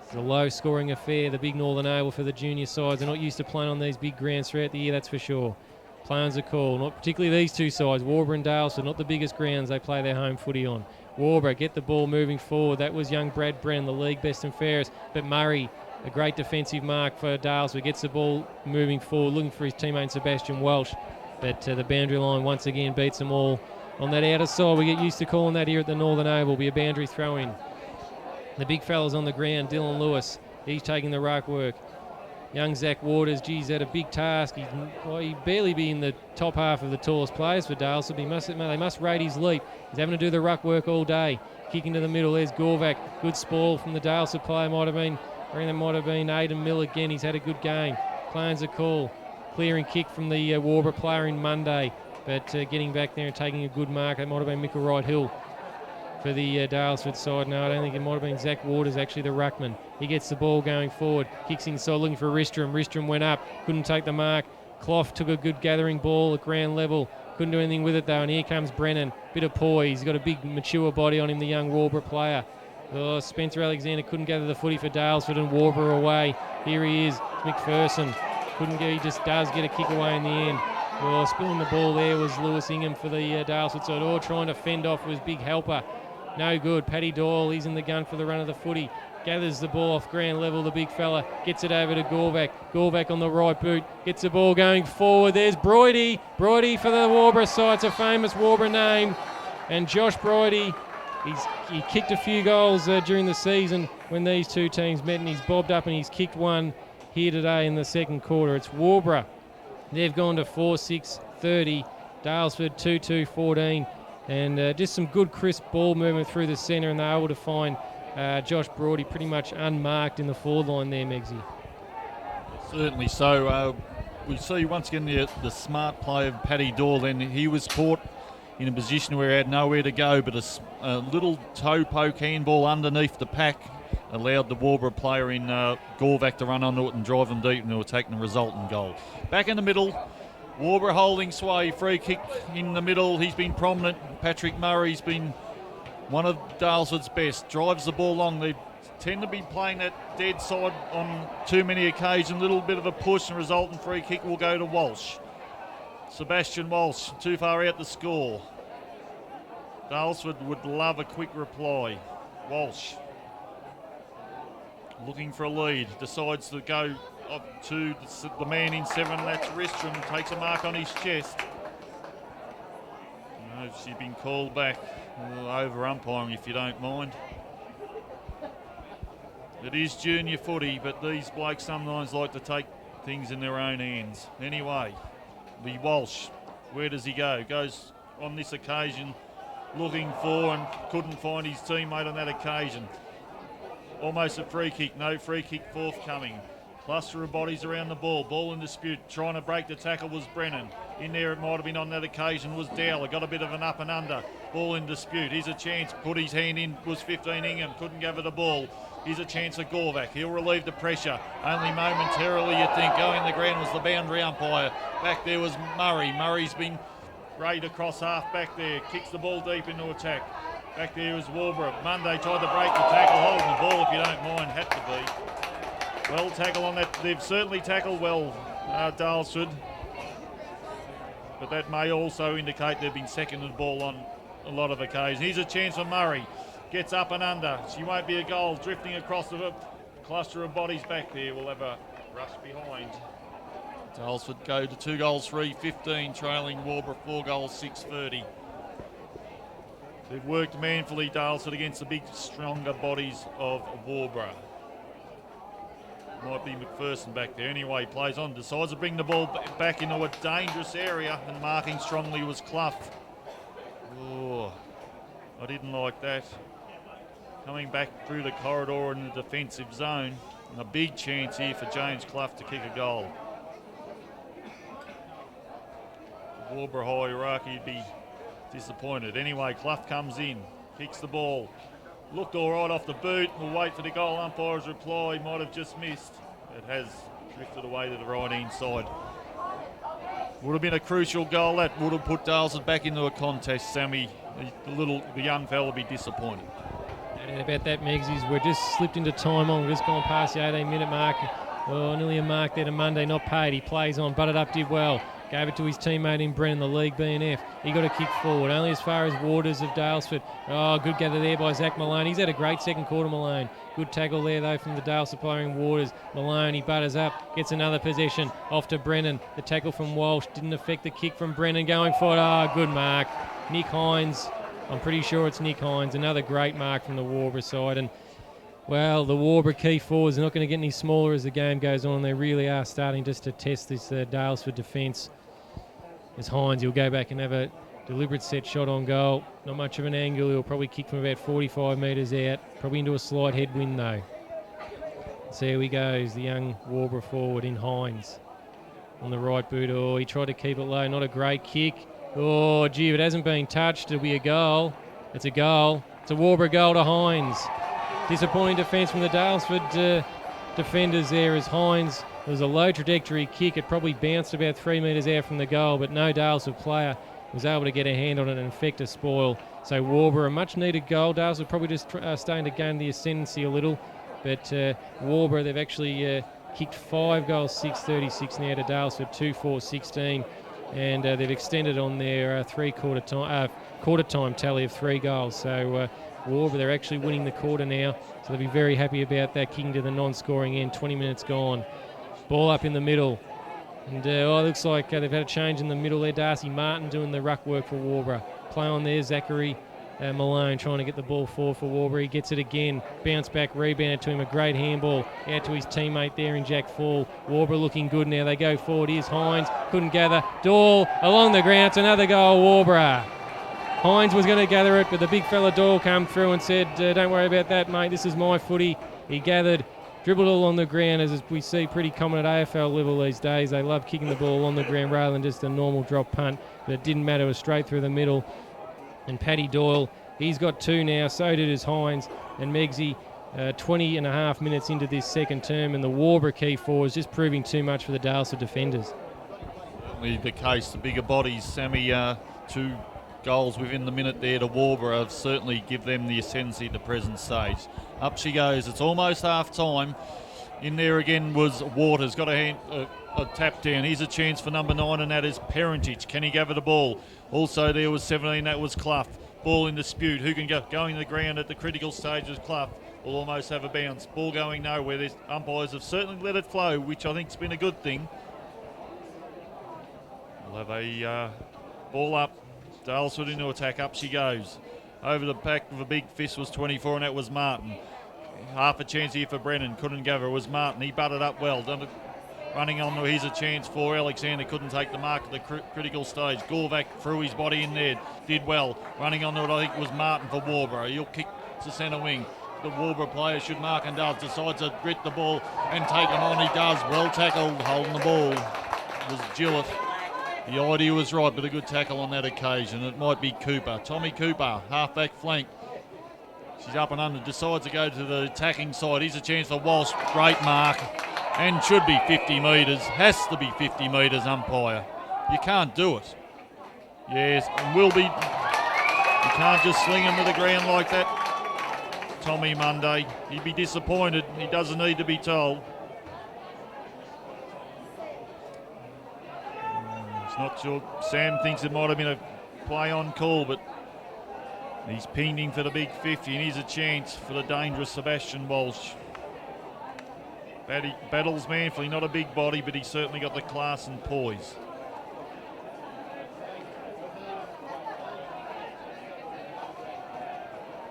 It's a low-scoring affair. The big Northern Oval for the junior sides. They're not used to playing on these big grounds throughout the year, that's for sure. Play-ons a call. Not particularly these two sides, Waubra and Daylesford, not the biggest grounds they play their home footy on. Waubra get the ball moving forward. That was young Brad Brennan, the league best and fairest. But Murray, a great defensive mark for Daylesford, gets the ball moving forward, looking for his teammate Sebastian Welsh. But the boundary line once again beats them all on that outer side. We get used to calling that here at the Northern Oval. Be a boundary throw-in. The big fella's on the ground, Dylan Lewis. He's taking the ruck work. Young Zach Waters, geez, had a big task. He'd barely be in the top half of the tallest players for Daylesford. They must rate his leap. He's having to do the ruck work all day. Kicking to the middle, there's Gorvac. Good spoil from the Daylesford player. I think that might have been Aidan Mill again. He's had a good game. Plans a call. Clearing kick from the Waubra player in Monday. But getting back there and taking a good mark. That might have been Michael Wright-Hill for the Daylesford side. No, I don't think it might have been Zach Waters, actually the ruckman. He gets the ball going forward, kicks inside looking for Ristrom. Ristrom went up, couldn't take the mark. Clough took a good gathering ball at ground level, couldn't do anything with it though, and here comes Brennan. Bit of poise, he's got a big mature body on him, the young Waubra player. Oh, Spencer Alexander couldn't gather the footy for Daylesford, and Waubra away. Here he is, McPherson. Couldn't get, he just does get a kick away in the end. Well, spilling the ball there was Lewis Ingham for the Daylesford side. Oh, trying to fend off was big helper. No good. Paddy Doyle, he's in the gun for the run of the footy. Gathers the ball off ground level, the big fella. Gets it over to Gorvac. Gorvac on the right boot. Gets the ball going forward. There's Broidy. Broidy for the Waubra side. It's a famous Waubra name. And Josh Broidy, he kicked a few goals during the season when these two teams met, and he's bobbed up and he's kicked one here today in the second quarter. It's Waubra. They've gone to 4-6-30. Daylesford 2-2-14. And just some good crisp ball movement through the centre, and they're able to find Josh Broady pretty much unmarked in the forward line there, Megsy. Certainly so. We see once again the smart play of Paddy Doyle. Then he was caught in a position where he had nowhere to go, but a little toe poke handball underneath the pack allowed the Waubra player in Gorvac to run onto it and drive them deep into attack and the resultant goal. Back in the middle, Waubra holding sway, free kick in the middle. He's been prominent. Patrick Murray's been one of Daylesford's best. Drives the ball long. They tend to be playing that dead side on too many occasions. A little bit of a push, and resultant free kick will go to Walsh. Sebastian Walsh, too far out to score. Daylesford would love a quick reply. Walsh looking for a lead, decides to go up to the man in 7, that's Ristrom, takes a mark on his chest. No, she's been called back. Over umpiring, if you don't mind. It is junior footy, but these blokes sometimes like to take things in their own hands. Anyway, the Walsh, where does he go? Goes on this occasion looking for and couldn't find his teammate on that occasion. Almost a free kick, no free kick forthcoming. Cluster of bodies around the ball. Ball in dispute. Trying to break the tackle was Brennan. In there it might have been on that occasion was Dowler. Got a bit of an up and under. Ball in dispute. Here's a chance. Put his hand in. Was 15 Ingham. Couldn't gather the ball. Here's a chance for Gorvac. He'll relieve the pressure. Only momentarily, you think. Going the ground was the boundary umpire. Back there was Murray. Murray's been rayed across half back there. Kicks the ball deep into attack. Back there was Waubra. Monday tried to break the tackle. Holding the ball, if you don't mind. Had to be. Well tackle on that. They've certainly tackled well, Daylesford. But that may also indicate they've been seconded ball on a lot of occasions. Here's a chance for Murray. Gets up and under. She won't be a goal. Drifting across the cluster of bodies back there. We'll have a rush behind. Daylesford go to 2 goals 3-15, trailing Waubra 4 goals 6-30. They've worked manfully, Daylesford, against the big, stronger bodies of Waubra. Might be McPherson back there. Anyway, plays on. Decides to bring the ball back into a dangerous area, and marking strongly was Clough. Oh, I didn't like that. Coming back through the corridor in the defensive zone. And a big chance here for James Clough to kick a goal. Waubra hierarchy would be disappointed. Anyway, Clough comes in, kicks the ball. Looked all right off the boot. We'll wait for the goal umpire's reply. Might have just missed. It has drifted away to the right-hand side. Would have been a crucial goal. That would have put Daylesford back into a contest, Sammy. The young fella will be disappointed. And about that, Megsies, we're just slipped into time on. We've just gone past the 18-minute mark. Oh, nearly a mark there to Monday, not paid. He plays on, butted up, did well. Gave it to his teammate in Brennan, the league B&F. He got a kick forward, only as far as Waters of Daylesford. Oh, good gather there by Zach Malone. He's had a great second quarter, Malone. Good tackle there, though, from the Daylesford player in Waters. Malone, he butters up, gets another possession. Off to Brennan. The tackle from Walsh didn't affect the kick from Brennan. Going forward, good mark. Nick Hines, I'm pretty sure it's Nick Hines. Another great mark from the Waubra side. And well, the Waubra key forwards are not going to get any smaller as the game goes on. They really are starting just to test this Daylesford defence. As Hines, he'll go back and have a deliberate set shot on goal. Not much of an angle. He'll probably kick from about 45 metres out. Probably into a slight headwind though. So here he goes, the young Waubra forward in Hines. On the right boot. Oh, he tried to keep it low. Not a great kick. Oh, gee, if it hasn't been touched, it'll be a goal. It's a goal. It's a Waubra goal to Hines. Disappointing defence from the Daylesford defenders there as Hines. It was a low trajectory kick. It probably bounced about 3 metres out from the goal, but no Daylesford player was able to get a hand on it and effect a spoil. So Waubra, a much needed goal. Daylesford probably just starting to gain the ascendancy a little, but Waubra, they've actually kicked 5 goals 6-36 now to Daylesford 2-4-16, and they've extended on their quarter time tally of 3 goals. So Waubra, they're actually winning the quarter now, so they'll be very happy about that, kicking to the non-scoring end. 20 minutes gone. Ball up in the middle. And it looks like they've had a change in the middle there. Darcy Martin doing the ruck work for Waubra. Play on there, Zachary Malone trying to get the ball forward for Waubra. He gets it again. Bounce back, rebounded to him. A great handball out to his teammate there in Jack Fall. Waubra looking good now. They go forward. Here's Hines. Couldn't gather. Doyle along the ground. It's another goal, Waubra. Hines was going to gather it, but the big fella Doyle came through and said, don't worry about that, mate. This is my footy. He gathered. Dribbled along the ground, as we see pretty common at AFL level these days. They love kicking the ball on the ground rather than just a normal drop punt. But it didn't matter, it was straight through the middle. And Paddy Doyle, he's got 2 now, so did his Hines. And Megsy, 20 and a half minutes into this second term, and the Waubra key forward is just proving too much for the Daylesford defenders. Certainly the case, the bigger bodies, Sammy, 2 goals within the minute there to Waubra have certainly give them the ascendancy at the present stage. Up she goes. It's almost half time. In there again was Waters. Got a tap down. Here's a chance for number 9, and that is Parentage. Can he gather the ball? Also there was 17. That was Clough. Ball in dispute. Who can go? Going to the ground at the critical stage is Clough. Will almost have a bounce. Ball going nowhere. The umpires have certainly let it flow, which I think has been a good thing. We'll have a ball up. Daylesford into attack. Up she goes. Over the back of a big fist was 24, and that was Martin. Half a chance here for Brennan. Couldn't gather. It was Martin. He butted up well. running on. Here's a chance for Alexander. Couldn't take the mark at the critical stage. Gorvac threw his body in there. Did well. Running onto it, I think it was Martin for Waubra. He'll kick to centre wing. The Waubra player should mark and does. Decides to grit the ball and take him on. He does. Well tackled, holding the ball. It was Gillett. The idea was right, but a good tackle on that occasion. It might be Cooper. Tommy Cooper, half-back flank. She's up and under. Decides to go to the attacking side. Here's a chance for Walsh. Great mark. And should be 50 metres. Has to be 50 metres, umpire. You can't do it. Yes, and will be. You can't just sling him to the ground like that. Tommy Monday. He'd be disappointed. He doesn't need to be told. He's not sure. Sam thinks it might have been a play on call, but he's pinging for the big 50, and here's a chance for the dangerous Sebastian Walsh. Battles manfully, not a big body, but he's certainly got the class and poise.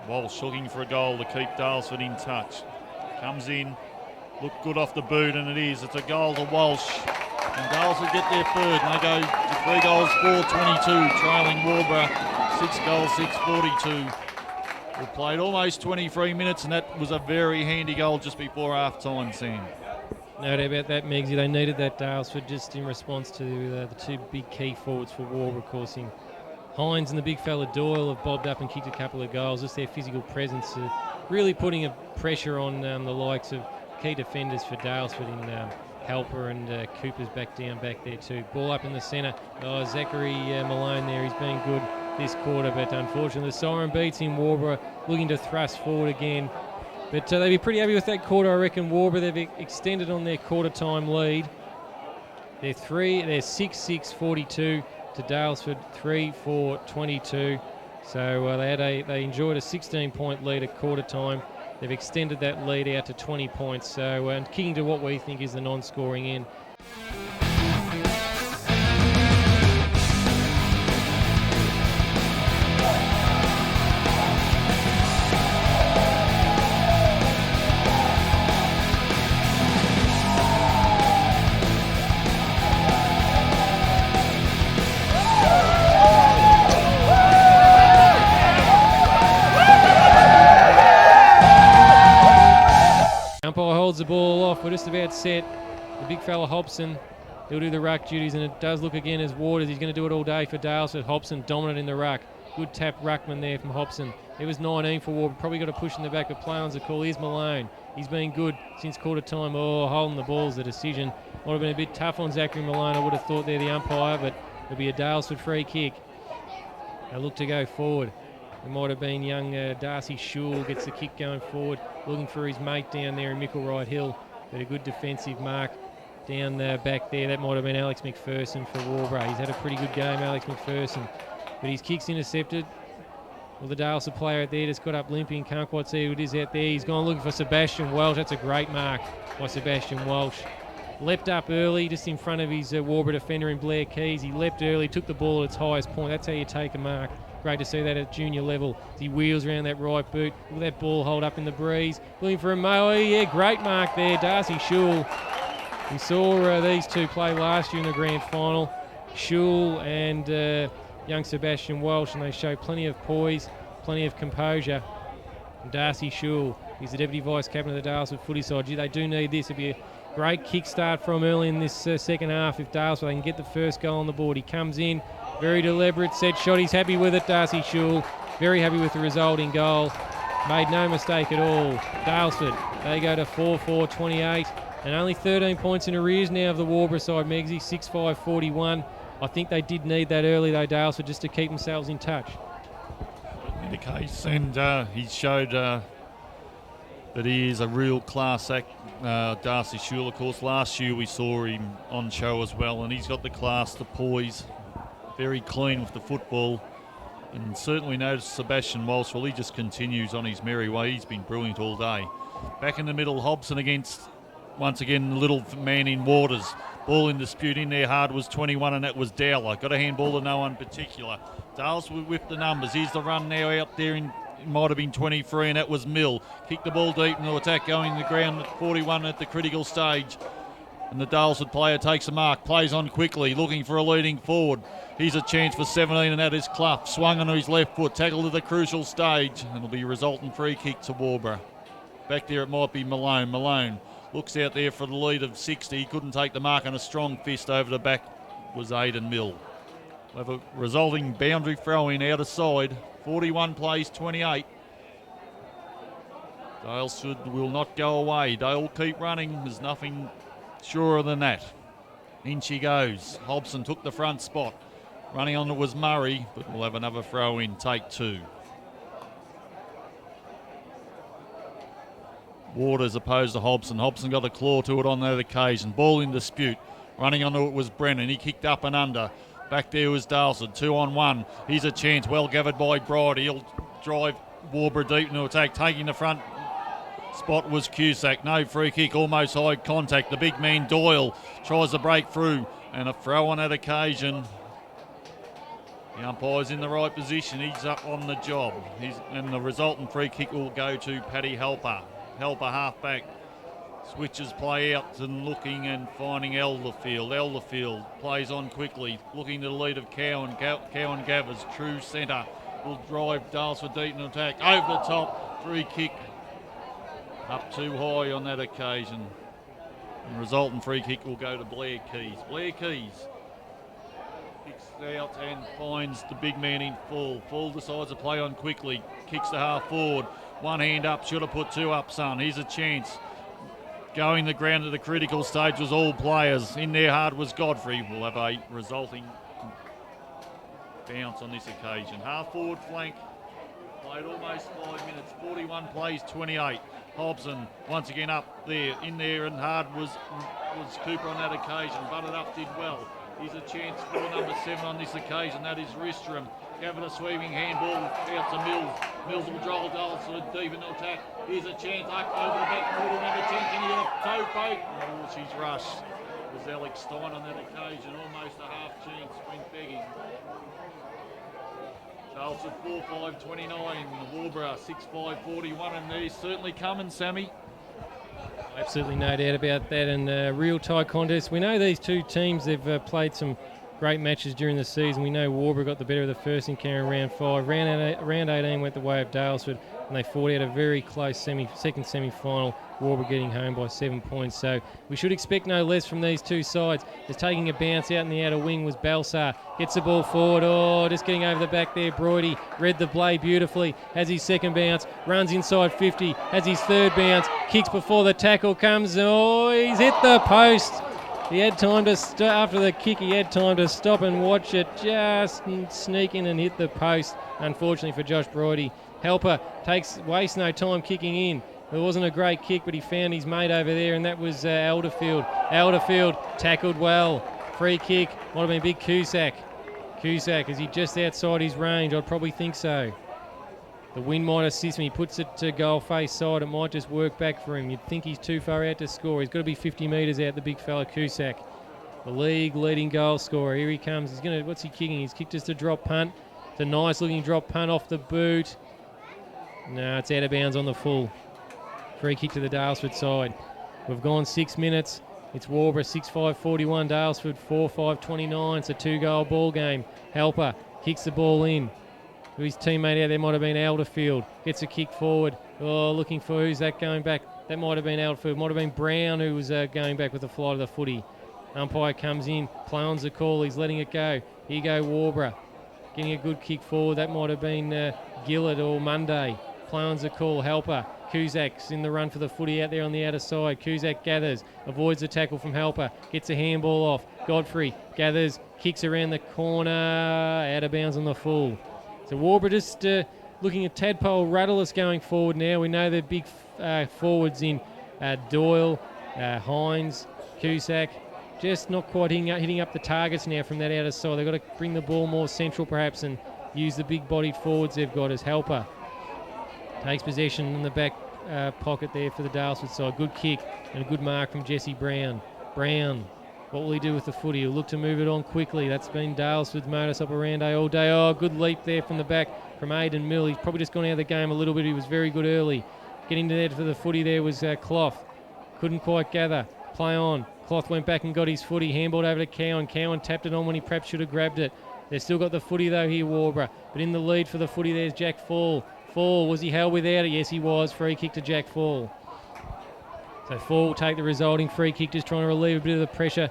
Walsh looking for a goal to keep Dalesford in touch. Comes in, looked good off the boot, and it is. It's a goal to Walsh. And Dalesford get their third, and they go 3 goals, 4-22, trailing Waubra, 6 goals, 6-42. We played almost 23 minutes, and that was a very handy goal just before half-time, Sam. No doubt about that, Megsy. They needed that Dalesford just in response to the two big key forwards for Waubra, of course. Hines and the big fella Doyle have bobbed up and kicked a couple of goals. Just their physical presence really putting a pressure on the likes of key defenders for Dalesford in Halper and Cooper's back there too. Ball up in the centre. Zachary Malone there, he's been good this quarter, but unfortunately the siren beats him. Waubra looking to thrust forward again. But they'd be pretty happy with that quarter, I reckon. Waubra, they've extended on their quarter-time lead. They're 6-6-42 to Dalesford 3-4-22. So they enjoyed a 16-point lead at quarter-time. They've extended that lead out to 20 points. So and kicking to what we think is the non-scoring end. Umpire holds the ball off. We're just about set. The big fella Hobson, he'll do the ruck duties, and it does look again as Waters. He's going to do it all day for Dalesford. Hobson dominant in the ruck. Good tap ruckman there from Hobson. It was 19 for Waubra. Probably got a push in the back, but play on's a call. Here's Malone. He's been good since quarter time. Holding the ball's the decision. Might have been a bit tough on Zachary Malone. I would have thought they're the umpire, but it'll be a Dalesford free kick. They look to go forward. It might have been young Darcy Shule gets the kick going forward, looking for his mate down there in Micklewright Hill. But a good defensive mark down back there. That might have been Alex McPherson for Waubra. He's had a pretty good game, Alex McPherson. But his kick's intercepted. Well, the Dalesford player out there just got up limping. Can't quite see who it is out there. He's gone looking for Sebastian Welsh. That's a great mark by Sebastian Welsh. Leapt up early, just in front of his Waubra defender in Blair Keys. He leapt early, took the ball at its highest point. That's how you take a mark. Great to see that at junior level. He wheels around that right boot. Look at that ball hold up in the breeze. Looking for a Moe. Yeah, great mark there. Darcy Shule. We saw these two play last year in the grand final. Shule and young Sebastian Welsh, and they show plenty of poise, plenty of composure. And Darcy Shule, he's the Deputy Vice Captain of the Dalesford footy side. Gee, they do need this. It'll be a great kickstart from early in this second half if Dalesford they can get the first goal on the board. He comes in, very deliberate, set shot. He's happy with it, Darcy Shule. Very happy with the resulting goal. Made no mistake at all. Dalesford, they go to 4-4-28 and only 13 points in arrears now of the Waubra side, Megsy, 6-5-41. I think they did need that early though, Dalesford, just to keep themselves in touch. In the case, and he showed that he is a real class act. Darcy Shule, of course, last year we saw him on show as well, and he's got the class, the poise, very clean with the football. And certainly noticed Sebastian Walsh, well, he just continues on his merry way. He's been brilliant all day. Back in the middle, Hobson against, once again, the little man in Waters. Ball in dispute in there hard was 21, and that was Dowler. Got a handball to no one in particular. Dales with the numbers. Here's the run now out there in, it might have been 23, and that was Mill. Kicked the ball deep into attack, going to the ground at 41 at the critical stage. And the Dalesford player takes a mark, plays on quickly, looking for a leading forward. Here's a chance for 17, and that is Clough. Swung onto his left foot, tackled at the crucial stage, and it'll be a resultant free kick to Waubra. Back there it might be Malone. Malone looks out there for the lead of 60. He couldn't take the mark, and a strong fist over the back was Aidan Mill. We'll have a resulting boundary throw-in out of side. 41 plays 28. Dalesford will not go away. Dale will keep running. There's nothing surer than that. In she goes. Hobson took the front spot. Running on it was Murray, but we'll have another throw in. Take 2. Ward as opposed to Hobson. Hobson got a claw to it on that occasion. Ball in dispute. Running onto it was Brennan. He kicked up and under. Back there was Dalesford. 2-on-1. Here's a chance. Well gathered by Bride. He'll drive Waubra deep into attack. Taking the front spot was Cusack. No free kick. Almost high contact. The big man Doyle tries to break through. And a throw on that occasion. The umpire's in the right position. He's up on the job. And the resultant free kick will go to Paddy Helper. Helper half back. Switches play out and looking and finding Elderfield. Elderfield plays on quickly, looking to the lead of Cowan. Cowan gathers, true centre. Will drive Dalesford deep in attack. Over the top, free kick. Up too high on that occasion. And the resultant free kick will go to Blair Keys. Blair Keys kicks out and finds the big man in full. Full decides to play on quickly. Kicks the half forward. One hand up, should have put 2 up, son. Here's a chance. Going the ground at the critical stage was all players. In there hard was Godfrey. We'll have a resulting bounce on this occasion. Half forward flank. Played almost 5 minutes. 41 plays 28. Hobson once again up there. In there and hard was Cooper on that occasion. Butted up, did well. Here's a chance for number 7 on this occasion. That is Ristrom. Gathered a sweeping handball out to Mills. Mills will drive Dalesford deep in attack. Here's a chance up over the back middle. Number 10, can you get a toe poke? Oh, she's rushed. It was Alex Stein on that occasion. Almost a half chance. Went begging. Dalesford 4-5-29. Waubra 6-5-41. And they're certainly coming, Sammy. Absolutely no doubt about that, and real tight contest. We know these two teams, they've played some great matches during the season. We know Waubra got the better of the first encounter in round 5. Round 18 went the way of Dalesford, and they fought out a very close second semi-final. Waubra getting home by 7 points. So we should expect no less from these two sides. Just taking a bounce out in the outer wing was Balsar. Gets the ball forward. Oh, just getting over the back there. Broidy read the play beautifully. Has his second bounce. Runs inside 50. Has his third bounce. Kicks before the tackle comes. Oh, he's hit the post. He had time to, after the kick, he had time to stop and watch it just sneak in and hit the post, unfortunately for Josh Broidy. Helper wastes no time kicking in. It wasn't a great kick, but he found his mate over there, and that was Elderfield. Elderfield tackled well. Free kick. Might have been big Cusack. Cusack, is he just outside his range? I'd probably think so. The wind might assist him. He puts it to goal face side. It might just work back for him. You'd think he's too far out to score. He's got to be 50 metres out, the big fella Cusack. The league leading goal scorer. Here he comes. He's gonna. What's he kicking? He's kicked just a drop punt. It's a nice looking drop punt off the boot. No, it's out of bounds on the full. Free kick to the Dalesford side. We've gone 6 minutes. It's Waubra 6-5-41. Dalesford 4-5-29. It's a 2-goal ball game. Helper kicks the ball in. His teammate out there might have been Elderfield. Gets a kick forward. Oh, looking for who's that going back. That might have been Elderfield. Might have been Brown who was going back with the fly to the footy. Umpire comes in. Plowns the call. He's letting it go. Here you go, Waubra. Getting a good kick forward. That might have been Gillett or Monday. Plowns the call. Helper. Cusack's in the run for the footy out there on the outer side. Cusack gathers. Avoids the tackle from Helper. Gets a handball off. Godfrey gathers. Kicks around the corner. Out of bounds on the full. So Waubra just looking at Tadpole rudderless going forward now. We know they're big forwards in Doyle, Hines, Cusack. Just not quite hitting up the targets now from that outer side. They've got to bring the ball more central perhaps and use the big-bodied forwards they've got as Helper. Takes possession in the back pocket there for the Dalesford side. Good kick and a good mark from Jesse Brown. Brown. What will he do with the footy? He'll look to move it on quickly. That's been Dalesford's modus operandi all day. Oh, good leap there from the back from Aidan Mill. He's probably just gone out of the game a little bit. He was very good early. Getting to there for the footy there was Clough. Couldn't quite gather. Play on. Cloth went back and got his footy, handballed over to Cowan. Cowan tapped it on when he perhaps should have grabbed it. They've still got the footy though here, Waubra. But in the lead for the footy there's Jack Fall. Fall, was he held without it? Yes, he was. Free kick to Jack Fall. So Fall will take the resulting free kick, just trying to relieve a bit of the pressure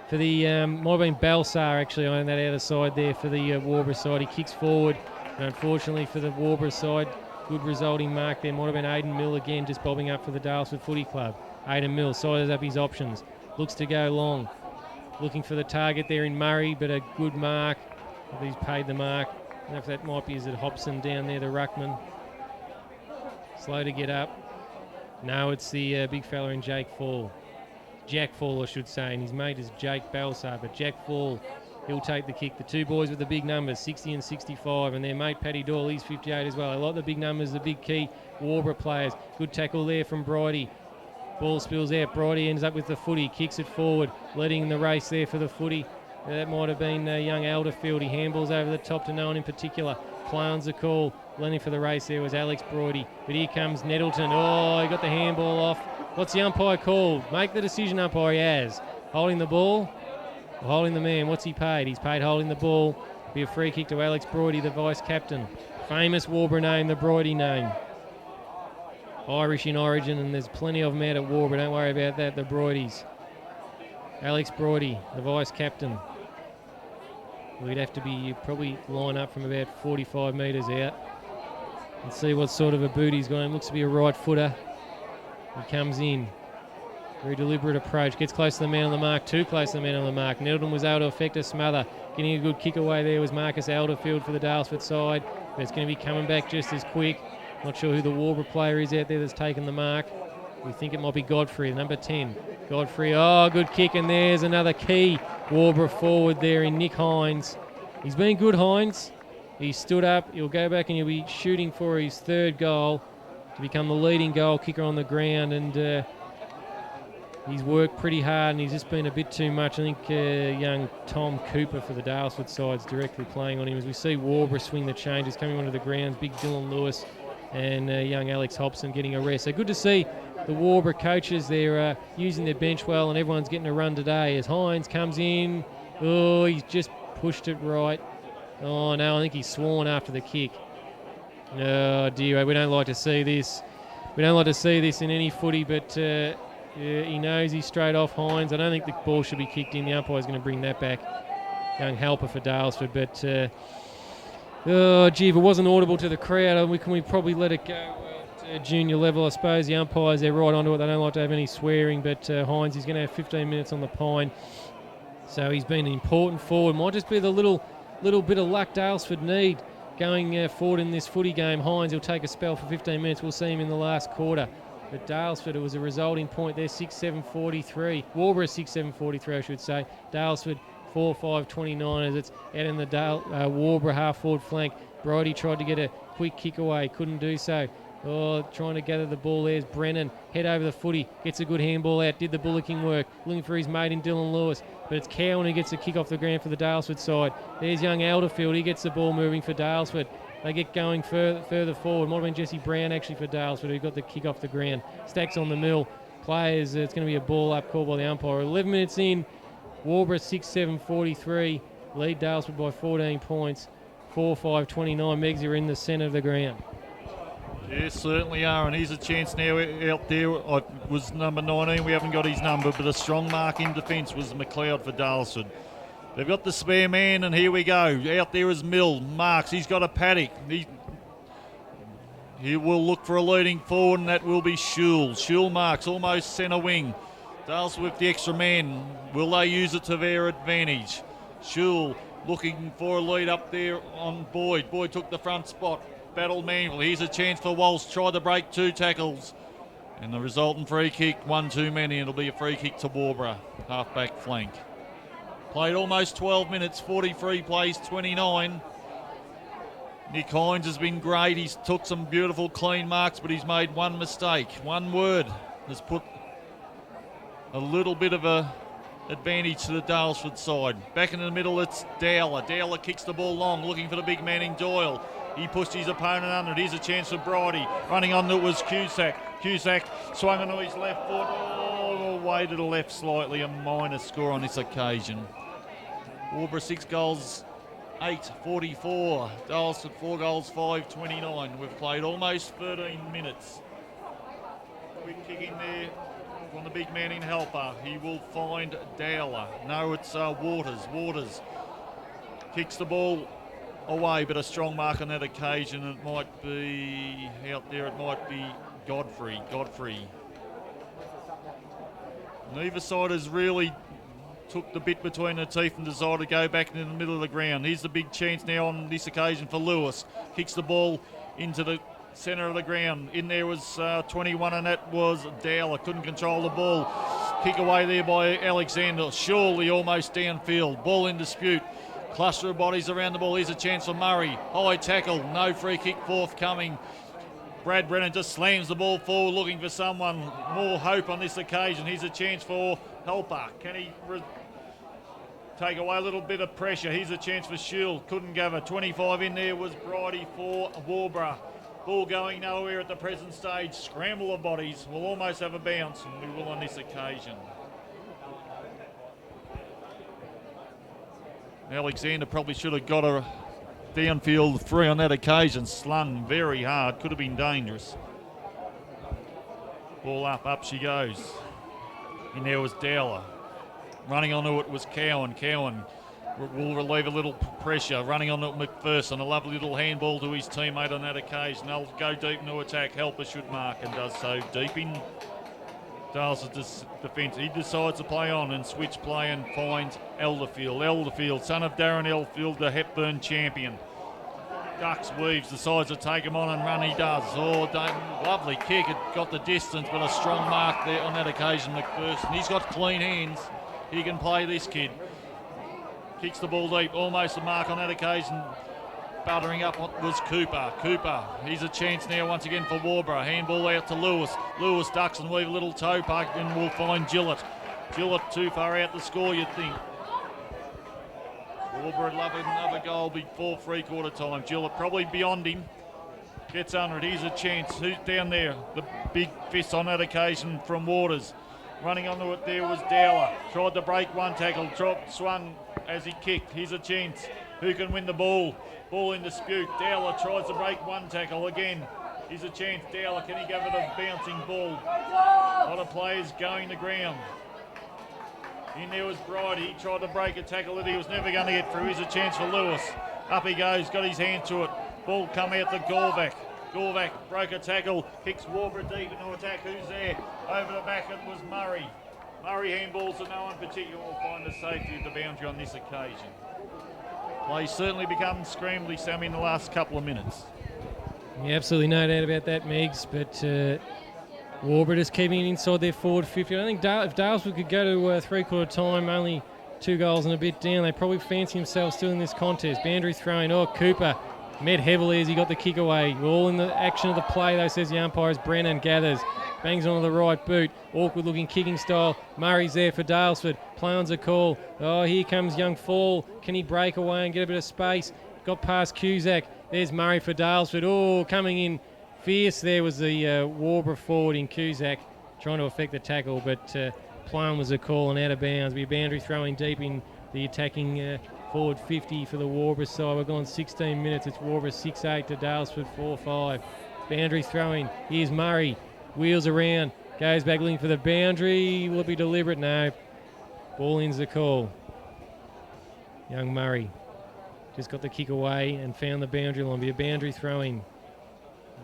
for the, might have been Balsar actually on that outer side there for the Waubra side. He kicks forward, and unfortunately for the Waubra side, good resulting mark there. Might have been Aidan Mill again, just bobbing up for the Dalesford Footy Club. Aidan Mill sizes up his options, looks to go long, looking for the target there in Murray, but a good mark. He's paid the mark. I don't know if that might be, is it Hobson down there, the ruckman. Slow to get up. No, it's the big fella in Jake Fall. Jack Fall, I should say, and his mate is Jake Balsar, but Jack Fall, he'll take the kick. The two boys with the big numbers, 60 and 65, and their mate Paddy Doyle, he's 58 as well. I like the big numbers, the big key Waubra players. Good tackle there from Bridie. Ball spills out. Bridie ends up with the footy, kicks it forward, leading the race there for the footy. That might have been young Alderfield. He handballs over the top to no one in particular. Clowns the call. Leading for the race there was Alex Bridie. But here comes Nettleton. Oh, he got the handball off. What's the umpire called? Make the decision, umpire. He has. Holding the ball or holding the man. What's he paid? He's paid holding the ball. Be a free kick to Alex Bridie, the vice captain. Famous Waubra name, the Bridie name. Irish in origin, and there's plenty of them out at Waubra. Don't worry about that, the Broidies. Alex Bridie, the vice captain. We'd have to be probably line up from about 45 metres out and see what sort of a boot he's got. It looks to be a right footer. He comes in. Very deliberate approach. Gets close to the man on the mark. Too close to the man on the mark. Nettleton was able to effect a smother. Getting a good kick away there was Marcus Alderfield for the Dalesford side. But it's going to be coming back just as quick. Not sure who the Waubra player is out there that's taken the mark. We think it might be Godfrey, number 10. Godfrey, oh, good kick, and there's another key Waubra forward there in Nick Hines. He's been good, Hines. He stood up. He'll go back and he'll be shooting for his third goal to become the leading goal kicker on the ground, and he's worked pretty hard, and he's just been a bit too much. I think young Tom Cooper for the Dalesford side's directly playing on him as we see Waubra swing the changes coming onto the grounds. Big Dylan Lewis and young Alex Hobson getting a rest. So good to see the Waubra coaches, they're using their bench well, and everyone's getting a run today as Hines comes in. Oh, he's just pushed it right. Oh no, I think he's sworn after the kick. Oh dear, we don't like to see this. We don't like to see this in any footy, but he knows he's straight off Hines. I don't think the ball should be kicked in. The umpire's going to bring that back. Young helper for Dalesford, but oh gee, if it wasn't audible to the crowd, we probably let it go at junior level. I suppose the umpires, they're right onto it. They don't like to have any swearing, but Hines is going to have 15 minutes on the pine. So he's been an important forward. Might just be the little bit of luck Dalesford need going forward in this footy game. Hines will take a spell for 15 minutes. We'll see him in the last quarter. But Dalesford, it was a resulting point there, 6-7-43. Waubra 6-7-43, I should say. Dalesford 4-5-29 as it's out in the Waubra half-forward flank. Bridie tried to get a quick kick away, couldn't do so. Oh, trying to gather the ball. There's Brennan. Head over the footy. Gets a good handball out. Did the bullocking work. Looking for his mate in Dylan Lewis. But it's Cowan who gets a kick off the ground for the Dalesford side. There's young Alderfield. He gets the ball moving for Dalesford. They get going further forward. Might have been Jesse Brown actually for Dalesford who got the kick off the ground. Stacks on the mill. Players, it's going to be a ball up call by the umpire. 11 minutes in. Waubra 6-7-43. Lead Dalesford by 14 points. 4-5-29. Megs are in the centre of the ground. Yes, certainly are, and here's a chance now out there. Was number 19, we haven't got his number, but a strong mark in defence was McLeod for Dalesford. They've got the spare man, and here we go. Out there is Mill. Marks, he's got a paddock. He will look for a leading forward, and that will be Schul. Schul marks, almost centre wing. Dalesford with the extra man. Will they use it to their advantage? Schul looking for a lead up there on Boyd. Boyd took the front spot. Battle Manville. Here's a chance for Walsh. Tried to break 2 tackles. And the resultant free kick, one too many. It'll be a free kick to Waubra. Half-back flank. Played almost 12 minutes. 43 plays 29. Nick Hines has been great. He's took some beautiful clean marks, but he's made one mistake. One word has put a little bit of a advantage to the Dalesford side. Back in the middle, it's Dowler. Dowler kicks the ball long, looking for the big man in Doyle. He pushed his opponent under it. Here's a chance for Bridie. Running on it was Cusack. Cusack swung onto his left foot, all the way to the left slightly, a minor score on this occasion. Waubra 6 goals, 8:44. Daylesford 4 goals, 5:29. We've played almost 13 minutes. Quick kick in there from the big man in Helper. He will find Dowler. No, it's Waters. Waters kicks the ball away, but a strong mark on that occasion. It might be out there, it might be Godfrey. Neither side has really took the bit between their teeth and decided to go back into the middle of the ground. Here's the big chance now on this occasion for Lewis. Kicks the ball into the centre of the ground. In there was 21, and that was Dowler. Couldn't control the ball. Kick away there by Alexander. Surely almost downfield. Ball in dispute. Cluster of bodies around the ball. Here's a chance for Murray. High tackle. No free kick forthcoming. Brad Brennan just slams the ball forward, looking for someone. More hope on this occasion. Here's a chance for Helper. Can he take away a little bit of pressure? Here's a chance for Shield. Couldn't gather. 25 in there was Bridie for Waubra. Ball going nowhere at the present stage. Scramble of bodies. We'll almost have a bounce, and we will on this occasion. Alexander probably should have got a downfield 3 on that occasion. Slung very hard. Could have been dangerous. Ball up she goes. And there was Dowler. Running onto it was Cowan. Cowan will relieve a little pressure. Running onto McPherson. A lovely little handball to his teammate on that occasion. They'll go deep into attack. Helper should mark and does so deep in Dales' defence. He decides to play on and switch play and finds Elderfield. Elderfield, son of Darren Elderfield, the Hepburn champion. Ducks, weaves, decides to take him on and run. He does. Oh, lovely kick. It got the distance, but a strong mark there on that occasion, McPherson. He's got clean hands. He can play, this kid. Kicks the ball deep. Almost a mark on that occasion. Buttering up was Cooper. Cooper, he's a chance now once again for Waubra. Handball out to Lewis. Lewis ducks and weave a little toe puck and we'll find Gillett. Gillett too far out to score, you'd think. Waubra would love another goal before three-quarter time. Gillett probably beyond him. Gets under it. Here's a chance. Who's down there? The big fist on that occasion from Waters. Running onto it there was Dowler. Tried to break one tackle. Swung as he kicked. Here's a chance. Who can win the ball? Ball in dispute. Dowler tries to break one tackle again. Here's a chance. Dowler, can he give it a bouncing ball? A lot of players going to ground. In there was Bridie. He tried to break a tackle that he was never going to get through. Here's a chance for Lewis. Up he goes, got his hand to it. Ball come out to Gorvac. Gorvac broke a tackle, kicks Waubra deep into attack. Who's there? Over the back it was Murray. Murray handballs to no one particular will find the safety of the boundary on this occasion. Play certainly become scrambly, Sammy, in the last couple of minutes. Yeah, absolutely no doubt about that, Megs, but Waubra just keeping it inside their forward 50. I think if Daylesford could go to three-quarter time, only 2 goals and a bit down, they probably fancy themselves still in this contest. Boundary throwing. Oh, Cooper met heavily as he got the kick away. All in the action of the play, though, says the umpire, as Brennan gathers. Bangs onto the right boot. Awkward-looking kicking style. Murray's there for Daylesford. Play on's a call. Oh, here comes young Fall. Can he break away and get a bit of space? Got past Cusack. There's Murray for Daylesford. Oh, coming in fierce there was the Waubra forward in Cusack, trying to affect the tackle, but play on was a call and out of bounds. Be a boundary throwing deep in the attacking forward 50 for the Waubra side. We're gone 16 minutes. It's Waubra 6-8 to Daylesford 4-5. Boundary throwing. Here's Murray. Wheels around. Goes back looking for the boundary. Will it be deliberate? No. Ball in's the call. Young Murray just got the kick away and found the boundary line. Be a boundary throwing.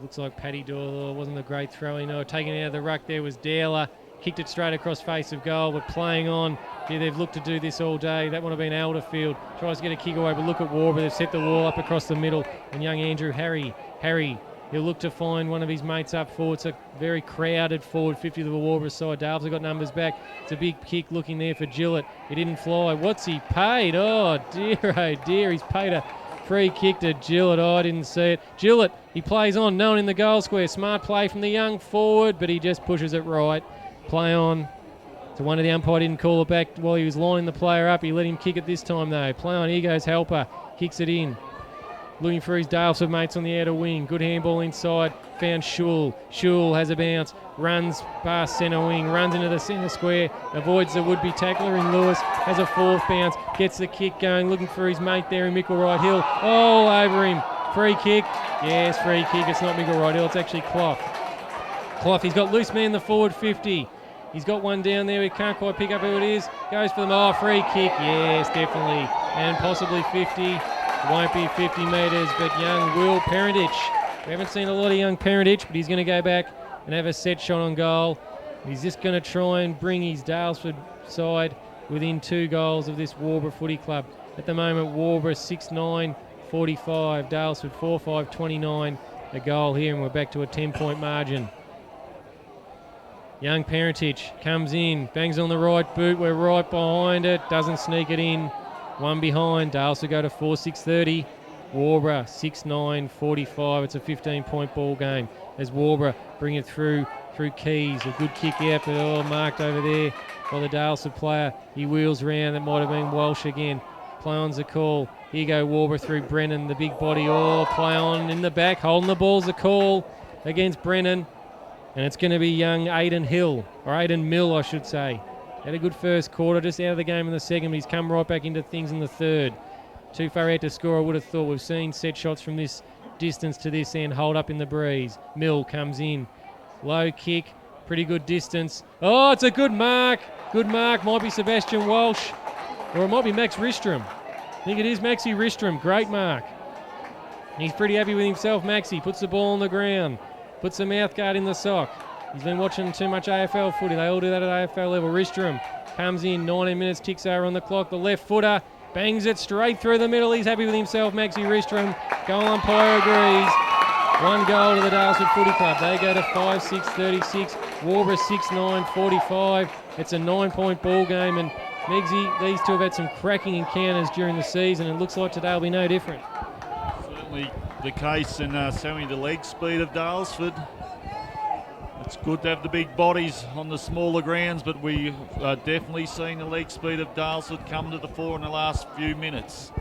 Looks like Paddy Doyle wasn't a great throwing. No, taken out of the ruck there was Dowler. Kicked it straight across face of goal, but playing on. Yeah, they've looked to do this all day. That would have been Elderfield. Tries to get a kick away, but look at Waubra. They've set the wall up across the middle. And young Andrew Harry, he'll look to find one of his mates up forward. It's a very crowded forward 50 to the Waubra side. Dales have got numbers back. It's a big kick looking there for Gillett. It didn't fly. What's he paid? Oh dear. He's paid a free kick to Gillett. Oh, I didn't see it. Gillett, he plays on. No one in the goal square. Smart play from the young forward, but he just pushes it right. Play on. So one of the umpire didn't call it back while he was lining the player up. He let him kick it this time though. Play on. Here goes Helper. Kicks it in. looking for his Dalesford mates on the outer wing. Good handball inside, found Chfl. Chfl has a bounce, runs past centre wing, runs into the centre square, avoids the would-be tackler in Lewis, has a fourth bounce, gets the kick going, looking for his mate there in Micklewright Hill. Oh, over him. Free kick. Yes, free kick. It's not Micklewright Hill, it's actually Clough. Clough, he's got loose man in the forward 50. He's got one down there. We can't quite pick up who it is. Goes for them. Oh, free kick. Yes, definitely. And possibly 50. It won't be 50 metres, but young Will Parentich. We haven't seen a lot of young Parentich, but he's going to go back and have a set shot on goal. He's just going to try and bring his Dalesford side within 2 goals of this Waubra Footy Club. At the moment, Waubra 6-9, 45. Dalesford 4-5, 29. A goal here, and we're back to a 10-point margin. Young Parentich comes in, bangs on the right boot, we're right behind it, doesn't sneak it in. One behind, Dalesford go to 4-6-30. Waubra 6-9, 45. It's a 15-point ball game as Waubra bring it through Keys. A good kick out, but marked over there by the Dalesford player. He wheels round, that might have been Walsh again. Play on's the call. Here you go, Waubra through Brennan, the big body. Play on in the back, holding the ball's the call against Brennan. And it's going to be young Aidan Hill, or Aidan Mill, I should say. Had a good first quarter, just out of the game in the second, but he's come right back into things in the third. Too far out to score, I would have thought. We've seen set shots from this distance to this end, hold up in the breeze. Mill comes in. Low kick, pretty good distance. Oh, it's a good mark. Good mark, might be Sebastian Walsh, or it might be Max Ristrom. I think it is Maxi Ristrom, great mark. He's pretty happy with himself, Maxi. Puts the ball on the ground. Puts the mouth guard in the sock. He's been watching too much AFL footy. They all do that at AFL level. Ristrom comes in, 19 minutes ticks over on the clock. The left footer bangs it straight through the middle. He's happy with himself, Maxi Ristrom. Goal umpire agrees. 1 goal to the Dalesford Footy Club. They go to 5-6, 36. Waubra 6-9, 45. It's a 9-point ball game, and Megsy, these two have had some cracking encounters during the season, and it looks like today will be no different. Certainly the case in showing the leg speed of Dalesford. It's good to have the big bodies on the smaller grounds, but we are definitely seeing the leg speed of Dalesford come to the fore in the last few minutes.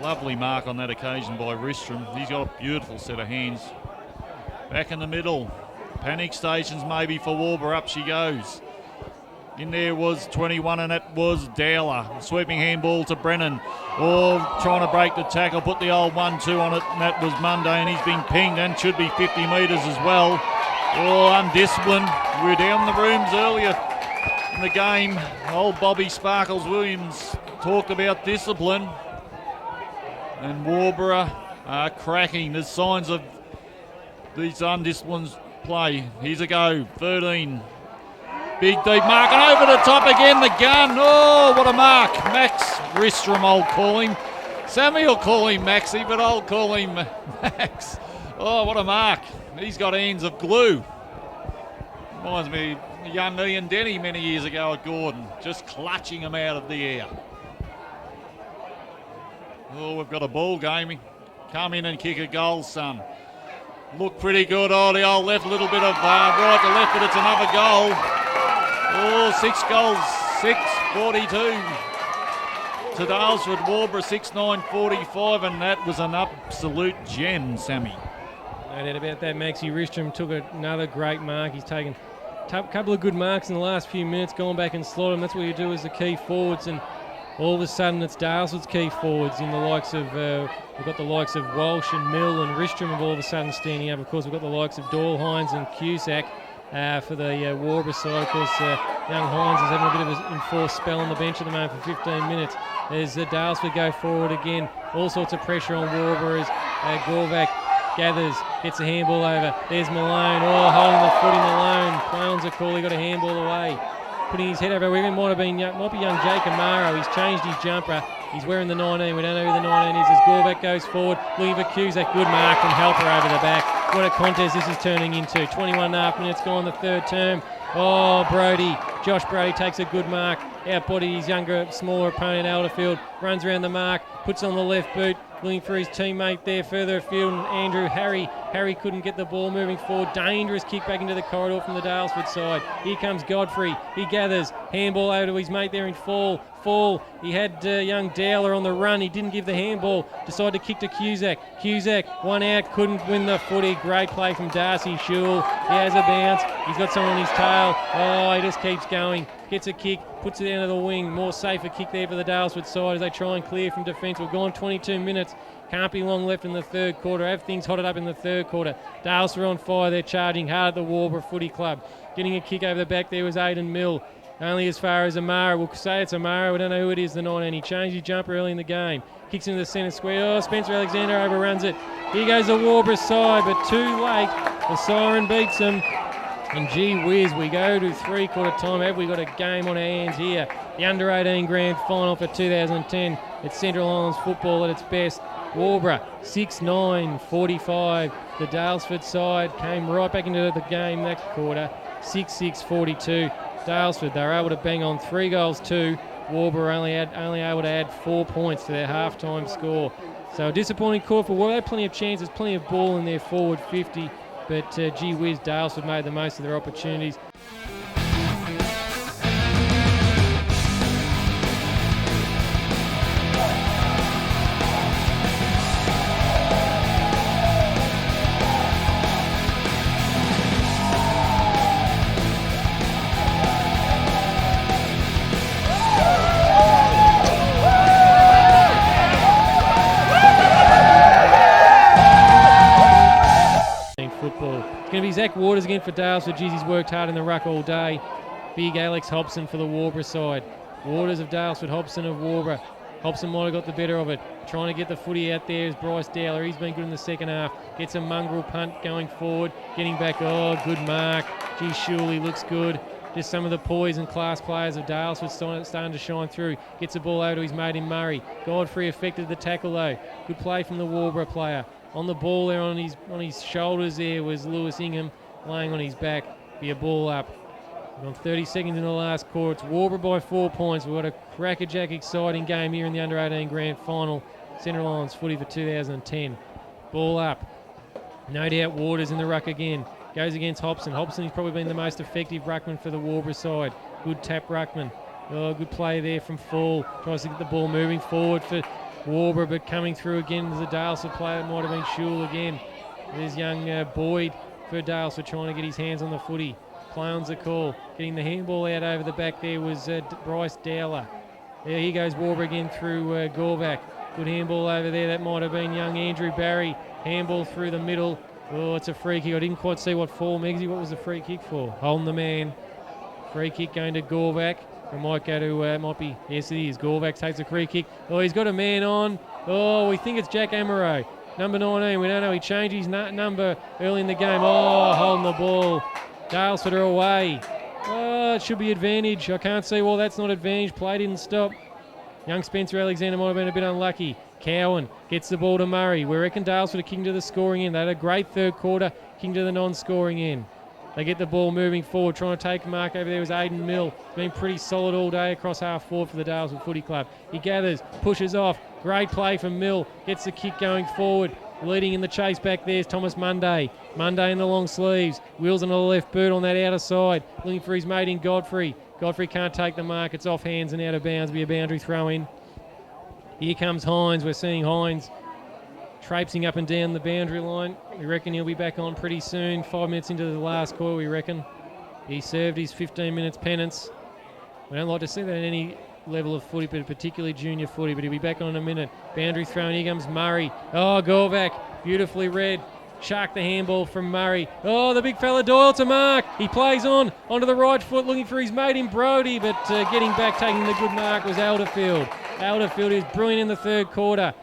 Lovely mark on that occasion by Ristrom. He's got a beautiful set of hands. Back in the middle. Panic stations maybe for Waubra. Up she goes. In there was 21, and that was Dowler. Sweeping handball to Brennan. Trying to break the tackle, put the old 1-2 on it, and that was Monday, and he's been pinged and should be 50 metres as well. Undisciplined. We were down in the rooms earlier in the game. Old Bobby Sparkles Williams talked about discipline, and Waubra are cracking. There's signs of these undisciplined play. Here's a go. 13. Big deep mark, and over the top again, the gun. Oh, what a mark. Max Ristrom, I'll call him. Sammy will call him Maxi, but I'll call him Max. Oh, what a mark. He's got hands of glue. Reminds me of young Ian Denny many years ago at Gordon, just clutching him out of the air. Oh, we've got a ball game. Come in and kick a goal, son. Look pretty good. Oh, the old left, a little bit of right to left, but it's another goal. 6 goals, 6-42 to Dalesford. Waubra 6-9, 45, and that was an absolute gem, Sammy. No doubt about that. Maxi Ristrom took another great mark. He's taken a couple of good marks in the last few minutes, gone back and slotted them. That's what you do as the key forwards, and all of a sudden it's Dalesford's key forwards in the likes of, we've got the likes of Walsh and Mill and Ristrom have all of a sudden standing up. Of course, we've got the likes of Doyle, Hines and Cusack. For the Waubra side, of course, young Hines is having a bit of an enforced spell on the bench at the moment for 15 minutes. As Dalesford go forward again, all sorts of pressure on Waubra as Gorvac gathers, gets a handball over. There's Malone, holding the foot in Malone. Clown's a call, he got a handball away. Putting his head over, might be young Jake Amaro. He's changed his jumper. He's wearing the 19. We don't know who the 19 is as Gorvac goes forward. Looking for Cusack. Good mark from Helper over the back. What a contest this is turning into. 21.5 minutes gone the third term. Josh Brody takes a good mark. Outbody his younger, smaller opponent, Alderfield. Runs around the mark. Puts on the left boot. Looking for his teammate there further afield. And Andrew Harry Harry couldn't get the ball moving forward. Dangerous kick back into the corridor from the Dalesford side. Here comes Godfrey. He gathers. Handball over to his mate there in Fall. He had young Dowler on the run. He didn't give the handball. Decided to kick to Cusack. Cusack, one out, couldn't win the footy. Great play from Darcy Shule. He has a bounce. He's got someone on his tail. Oh, he just keeps going. Gets a kick, puts it down to the wing. More safer kick there for the Dalesford side as they try and clear from defence. We've gone 22 minutes. Can't be long left in the third quarter. Have things hotted up in the third quarter. Dalesford on fire. They're charging hard at the Waubra Footy Club. Getting a kick over the back there was Aiden Mill. Only as far as Amara. We'll say it's Amara. We don't know who it is, the 19. He changed his jumper early in the game. Kicks into the centre square. Oh, Spencer Alexander overruns it. Here goes the Waubra side, but too late. The siren beats them. And gee whiz, we go to three-quarter time. Have we got a game on our hands here? The under-18 grand final for 2010. It's Central Islands football at its best. Waubra 6-9-45. The Dalesford side came right back into the game that quarter. 6-6-42. Dalesford, they were able to bang on 3 goals too. Waubra only able to add 4 points to their half-time score. So a disappointing quarter for Waubra. They had plenty of chances, plenty of ball in their forward 50. But gee whiz, Dalesford made the most of their opportunities. Football. It's going to be Zach Waters again for Dalesford. Geez, he's worked hard in the ruck all day. Big Alex Hobson for the Waubra side. Waters of Dalesford, Hobson of Waubra. Hobson might have got the better of it. Trying to get the footy out there is Bryce Dowler. He's been good in the second half. Gets a mongrel punt going forward. Getting back. Oh, good mark. Gee, Shuley looks good. Just some of the poise and class players of Dalesford starting to shine through. Gets the ball over to his mate in Murray. Godfrey affected the tackle though. Good play from the Waubra player. On the ball there on his shoulders there was Lewis Ingham laying on his back. Be a ball up. We're on 30 seconds in the last quarter. It's Waubra by 4 points. We've got a crackerjack exciting game here in the under-18 grand final. Central Islands footy for 2010. Ball up. No doubt Waters in the ruck again. Goes against Hobson. Hobson has probably been the most effective ruckman for the Waubra side. Good tap ruckman. Oh, good play there from Fall. Tries to get the ball moving forward for Waubra, but coming through again as a Dalesford player. It might have been Shule again. There's young Boyd for Dalesford trying to get his hands on the footy. Clowns a call. Getting the handball out over the back there was Bryce Dowler. There he goes Waubra again through Gorvac. Good handball over there. That might have been young Andrew Barry. Handball through the middle. Oh, it's a free kick. I didn't quite see what for. Megsy, what was the free kick for? Holding the man. Free kick going to Gorvac. It might go to, might be, yes it is. Gorvac takes a free kick. Oh, he's got a man on. Oh, we think it's Jack Amaro. Number 19, we don't know. He changed his number early in the game. Oh, holding the ball. Dalesford are away. Oh, it should be advantage. I can't see, well, that's not advantage. Play didn't stop. Young Spencer Alexander might have been a bit unlucky. Cowan gets the ball to Murray. We reckon Dalesford are kicking to the scoring end. They had a great third quarter, kicking to the non-scoring end. They get the ball moving forward, trying to take a mark over there was Aiden Mill. Been pretty solid all day across half forward for the Dalesford Footy Club. He gathers, pushes off. Great play from Mill. Gets the kick going forward. Leading in the chase back there is Thomas Monday. Monday in the long sleeves. Wheels on the left boot on that outer side. Looking for his mate in Godfrey. Godfrey can't take the mark. It's off hands and out of bounds. Be a boundary throw in. Here comes Hines. We're seeing Hines traipsing up and down the boundary line. We reckon he'll be back on pretty soon. 5 minutes into the last quarter, we reckon. He served his 15 minutes penance. We don't like to see that in any level of footy, but particularly junior footy, but he'll be back on in a minute. Boundary throw, and here comes Murray. Oh, Gorvac, beautifully read. Shark the handball from Murray. Oh, the big fella Doyle to mark. He plays onto the right foot, looking for his mate in Brody, but getting back, taking the good mark was Alderfield. Alderfield is brilliant in the third quarter.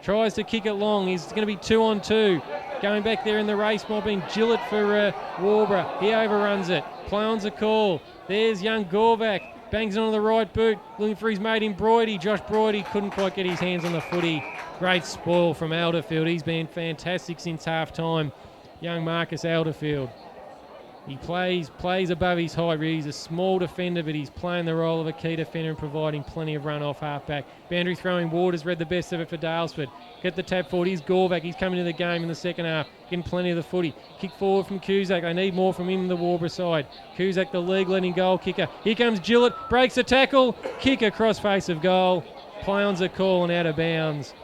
Tries to kick it long. He's going to be 2-on-2. Going back there in the race might have been Gillett for Waubra. He overruns it. Plowns a call. There's young Gorvac. Bangs it on the right boot. Looking for his mate in Broidy. Josh Broidy couldn't quite get his hands on the footy. Great spoil from Alderfield. He's been fantastic since half time. Young Marcus Alderfield. He plays above his height. Really. He's a small defender, but he's playing the role of a key defender and providing plenty of run off halfback. Boundary throwing Waters read the best of it for Dalesford. Get the tap forward. Here's Gorvac. He's coming to the game in the second half, getting plenty of the footy. Kick forward from Cusack. They need more from him, the Waubra side. Cusack, the league-leading goal kicker. Here comes Gillett. Breaks the tackle. Kick across face of goal. Play on's a call and out of bounds.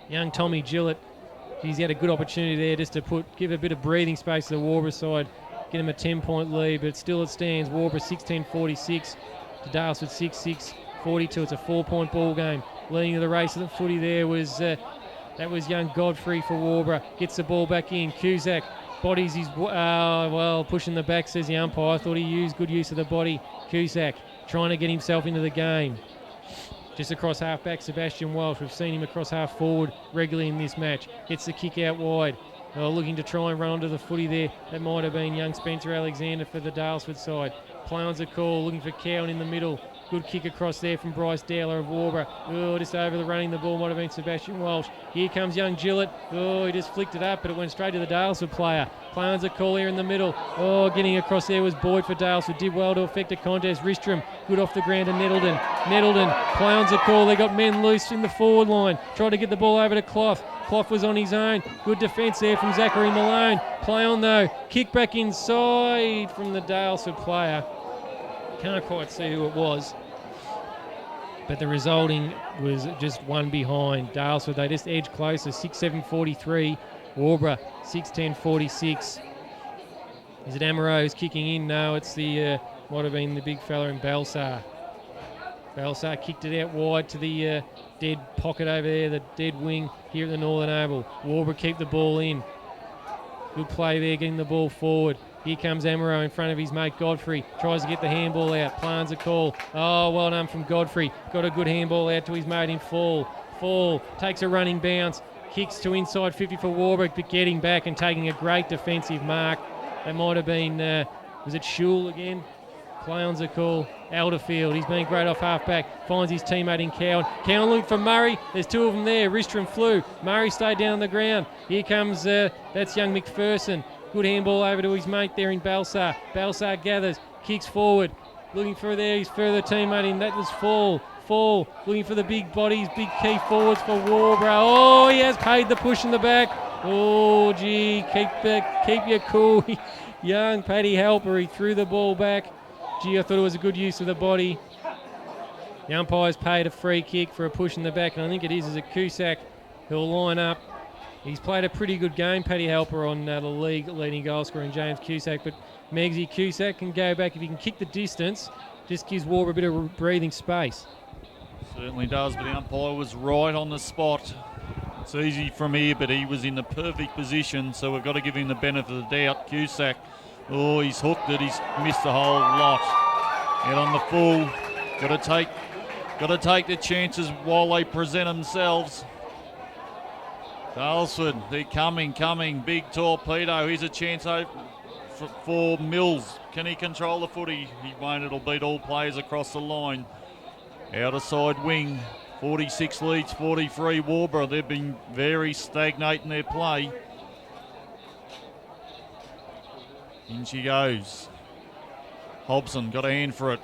Young Tommy Gillett. He's had a good opportunity there just to give a bit of breathing space to the Waubra side. Get him a 10-point lead, but still it stands. Waubra 16-46 to Dalesford 6-6-42. It's a 4-point ball game. Leading to the race of the footy there was that was young Godfrey for Waubra. Gets the ball back in. Cusack bodies his pushing the back, says the umpire. I thought he used good use of the body. Cusack trying to get himself into the game. Just across half-back, Sebastian Walsh. We've seen him across half-forward regularly in this match. Gets the kick out wide. Looking to try and run onto the footy there. That might have been young Spencer Alexander for the Dalesford side. Play on's a call, looking for Cowan in the middle. Good kick across there from Bryce Dowler of Waubra. Just over the running the ball might have been Sebastian Walsh. Here comes young Gillett. He just flicked it up, but it went straight to the Dalesford player. Play on's a call here in the middle. Getting across there was Boyd for Dalesford. Did well to affect a contest. Ristrom, good off the ground to Nettleton. Play on's a call. They got men loose in the forward line. Tried to get the ball over to Clough. Clough was on his own. Good defence there from Zachary Malone. Play on though. Kick back inside from the Dalesford player. Can't quite see who it was. But the resulting was just one behind. Dalesford, they just edged closer. 6-7-43. Waubra 6-10-46. Is it Amaro who's kicking in? No, it's the might have been the big fella in Balsar. Balsar kicked it out wide to the dead pocket over there, the dead wing here at the Northern Oval. Waubra keep the ball in. Good play there, getting the ball forward. Here comes Amaro in front of his mate Godfrey. Tries to get the handball out. Plans a call. Well done from Godfrey. Got a good handball out to his mate in Fall. Fall takes a running bounce. Kicks to inside 50 for Warburg, but getting back and taking a great defensive mark. That might have been, was it Schul again? Play on's a call. Alderfield, he's been great off half-back. Finds his teammate in Cowan. Cowan looking for Murray. There's two of them there. Ristrom flew. Murray stayed down on the ground. Here comes, that's young McPherson. Good handball over to his mate there in Balsar. Balsar gathers, kicks forward. Looking for there his further teammate in. That was Fall. Fall looking for the big bodies, big key forwards for Waubra. He has paid the push in the back. Keep your cool. Young Paddy Halper, he threw the ball back. I thought it was a good use of the body. The umpire's paid a free kick for a push in the back, and I think it is a Cusack who'll line up. He's played a pretty good game, Paddy Halper, on the league leading goal scorer in James Cusack, but Megsy Cusack can go back if he can kick the distance. Just gives Waubra a bit of breathing space. Certainly does, but the umpire was right on the spot. It's easy from here, but he was in the perfect position, so we've got to give him the benefit of the doubt. Cusack, he's hooked it. He's missed the whole lot. Get on the full. Got to take the chances while they present themselves. Dalesford, they're coming. Big torpedo. Here's a chance for Mills. Can he control the footy? He won't. It'll beat all players across the line. Outer side wing. 46 leads 43 Waubra. They've been very stagnant in their play. In she goes. Hobson got a hand for it.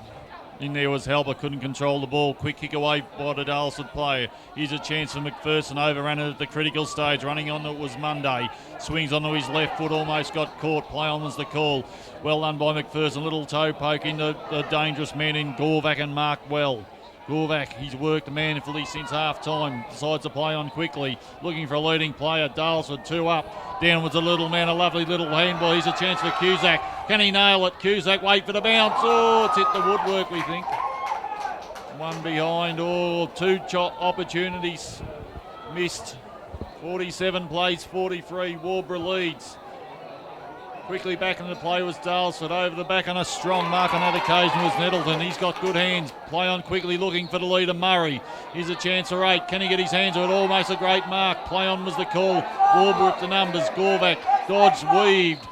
In there was Halper, couldn't control the ball. Quick kick away by the Dalesford player. Here's a chance for McPherson, overran it at the critical stage. Running on it was Monday. Swings onto his left foot, almost got caught. Play on was the call. Well done by McPherson. Little toe poke in the dangerous man in Gorvac and Mark well. Gorvac, he's worked manfully since half-time. Decides to play on quickly. Looking for a leading player. Dalesford 2 up. Down was a little man, a lovely little handball. Here's a chance for Cusack. Can he nail it? Cusack, wait for the bounce. It's hit the woodwork, we think. One behind. Two opportunities missed. 47 plays, 43. Waubra leads. Quickly back into play was Dalesford. Over the back on a strong mark on that occasion was Nettleton. He's got good hands. Play on quickly looking for the leader, Murray. Here's a chance for 8. Can he get his hands on it? Almost a great mark. Play on was the call. Waubra up the numbers. Gorvac dodged, weaved.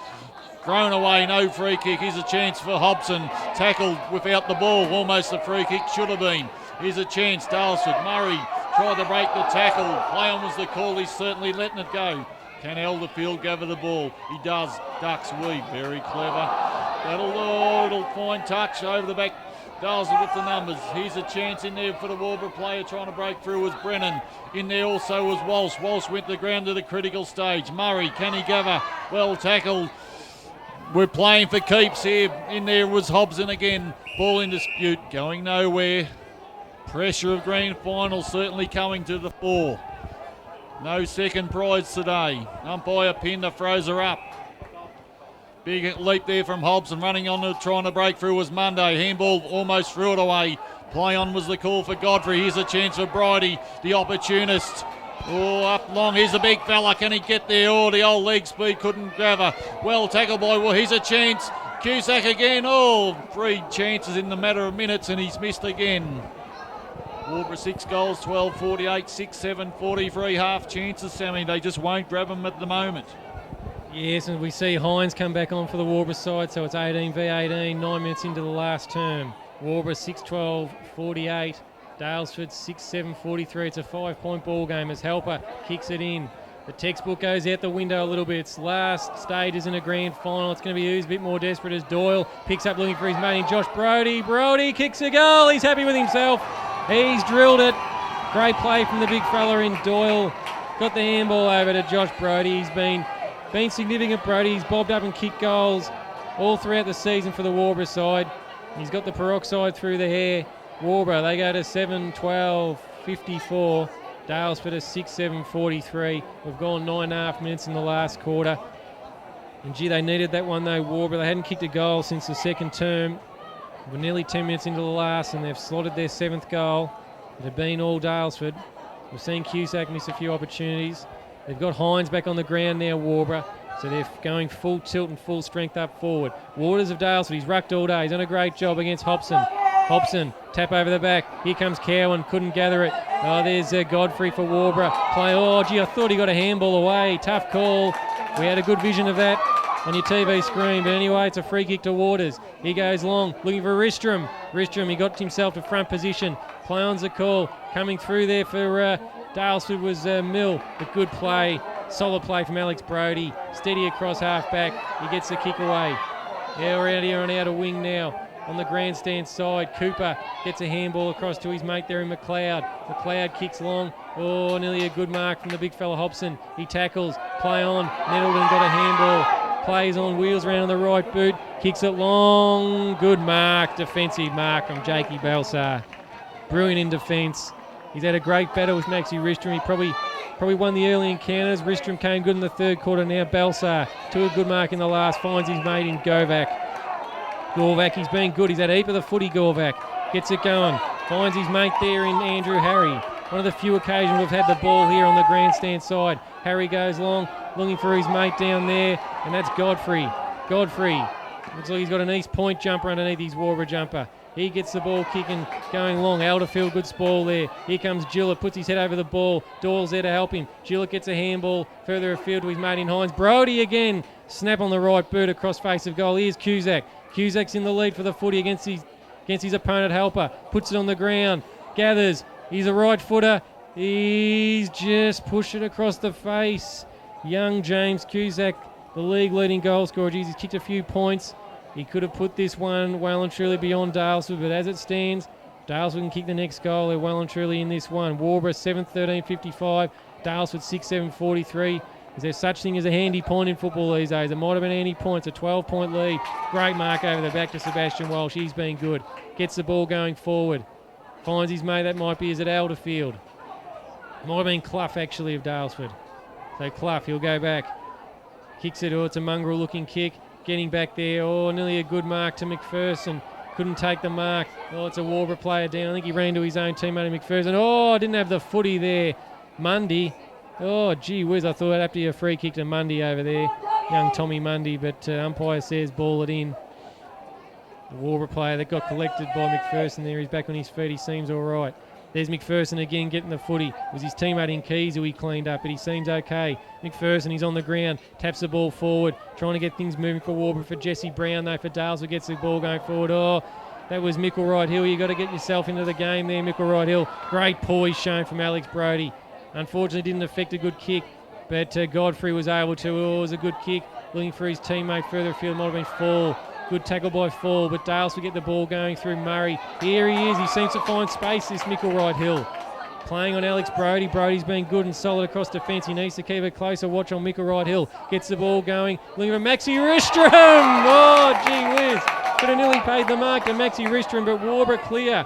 Thrown away, no free kick. Here's a chance for Hobson. Tackled without the ball. Almost a free kick, should have been. Here's a chance. Dalesford, Murray tried to break the tackle. Play on was the call. He's certainly letting it go. Can Elderfield gather the ball? He does. Ducks weave. Very clever. It'll find touch over the back. Dalesford with the numbers. Here's a chance in there for the Waubra player trying to break through was Brennan. In there also was Walsh. Walsh went to the ground to the critical stage. Murray, can he gather? Well tackled. We're playing for keeps here. In there was Hobson again. Ball in dispute. Going nowhere. Pressure of grand final certainly coming to the fore. No second prize today. Umpire Pinder throws her up. Big leap there from Hobson. Running on trying to break through was Monday. Handball almost threw it away. Play on was the call for Godfrey. Here's a chance for Bridie, the opportunist. Oh, up long. Here's a big fella. Can he get there? Oh, the old leg speed couldn't grab her. Well tackled by, well, here's a chance. Cusack again. Oh, 3 chances in the matter of minutes and he's missed again. Waubra 6 goals, 12-48, 6-7, 43 half chances, Sammy. They just won't grab them at the moment. Yes, and we see Hines come back on for the Waubra side, so it's 18 v 18, 9 minutes into the last term. Waubra 6-12, 48, Dalesford 6-7, 43. It's a 5-point ball game as Helper kicks it in. The textbook goes out the window a little bit. It's last stages in a grand final. It's going to be who's a bit more desperate as Doyle picks up looking for his mate in Josh Brodie. Brodie kicks a goal. He's happy with himself. He's drilled it. Great play from the big fella in Doyle. Got the handball over to Josh Brodie. He's been significant, Brodie. He's bobbed up and kicked goals all throughout the season for the Waubra side. He's got the peroxide through the hair. Waubra, they go to 7-12, 54. Dalesford is 6-7, 43. We've gone 9.5 minutes in the last quarter. And gee, they needed that one though, Waubra. They hadn't kicked a goal since the second term. We're nearly 10 minutes into the last and they've slotted their 7th goal. It had been all Dalesford. We've seen Cusack miss a few opportunities. They've got Hines back on the ground now, Waubra. So they're going full tilt and full strength up forward. Waters of Dalesford, he's rucked all day. He's done a great job against Hobson. Hobson, tap over the back. Here comes Cowan, couldn't gather it. Oh, there's Godfrey for Waubra. Play, oh, gee, I thought he got a handball away. Tough call. We had a good vision of that on your TV screen. But anyway, it's a free kick to Waters. He goes long, looking for Ristrom. Ristrom, he got himself to front position. Play on's the call. Coming through there for Dalesford was Mill. But good play. Solid play from Alex Brodie. Steady across half back. He gets the kick away. Yeah, we're out here on outer wing now. On the grandstand side, Cooper gets a handball across to his mate there in McLeod. McLeod kicks long. Oh, nearly a good mark from the big fella Hobson. He tackles. Play on. Nettleton got a handball. Plays on, wheels around on the right boot. Kicks it long. Good mark. Defensive mark from Jakey Belsar. Brilliant in defence. He's had a great battle with Maxi Ristrom. He probably won the early encounters. Ristrom came good in the third quarter. Now Belsar to a good mark in the last. Finds his mate in Govac. Gorvac, he's been good. He's had a heap of the footy, Gorvac. Gets it going. Finds his mate there in Andrew Harry. One of the few occasions we've had the ball here on the grandstand side. Harry goes long, looking for his mate down there, and that's Godfrey. Godfrey, looks like he's got an East Point jumper underneath his Waubra jumper. He gets the ball kicking, going long. Elderfield, good spoil there. Here comes Gillett, puts his head over the ball. Doyle's there to help him. Gillett gets a handball further afield to his mate in Hines. Brodie again. Snap on the right boot across face of goal. Here's Cusack. Cusac's in the lead for the footy against his opponent Helper. Puts it on the ground. Gathers. He's a right footer. He's just pushed it across the face. Young James Cusack, the league leading goal scorer. He's kicked a few points. He could have put this one well and truly beyond Dalesford, but as it stands, Dalesford can kick the next goal. They're well and truly in this one. Waubra 7-13, 55. Dalesford 6-7, 43. Is there such thing as a handy point in football these days? It might have been handy points, a 12-point lead. Great mark over the back to Sebastian Walsh. He's been good. Gets the ball going forward. Finds his mate. That might be, is it Elderfield? Might have been Clough, actually, of Dalesford. So Clough, he'll go back. Kicks it. Oh, it's a mongrel-looking kick. Getting back there. Oh, nearly a good mark to McPherson. Couldn't take the mark. Oh, it's a Waubra player down. I think he ran to his own teammate McPherson. Oh, didn't have the footy there. Mundy. Oh, gee whiz, I thought it'd have to be a free kick to Mundy over there. Young Tommy Mundy, but umpire says ball it in. The Waubra player that got collected by McPherson there. He's back on his feet. He seems all right. There's McPherson again getting the footy. It was his teammate in Keys who he cleaned up, but he seems okay. McPherson, he's on the ground, taps the ball forward, trying to get things moving for Waubra. For Jesse Brown, though, for Dales, who gets the ball going forward. Oh, that was Micklewright Hill. You got to get yourself into the game there, Micklewright Hill. Great poise shown from Alex Brodie. Unfortunately, didn't affect a good kick. but Godfrey was able to. Oh, it was a good kick, looking for his teammate further afield. Might have been Fall. Good tackle by Fall, but Dales will get the ball going through Murray. Here he is. He seems to find space, this Micklewright Hill. Playing on Alex Brodie. Brodie's been good and solid across defence. He needs to keep a closer watch on Micklewright Hill. Gets the ball going. Looking for Maxi Ristrom. Oh, gee whiz. Could have nearly paid the mark to Maxi Ristrom, but Waubra clear.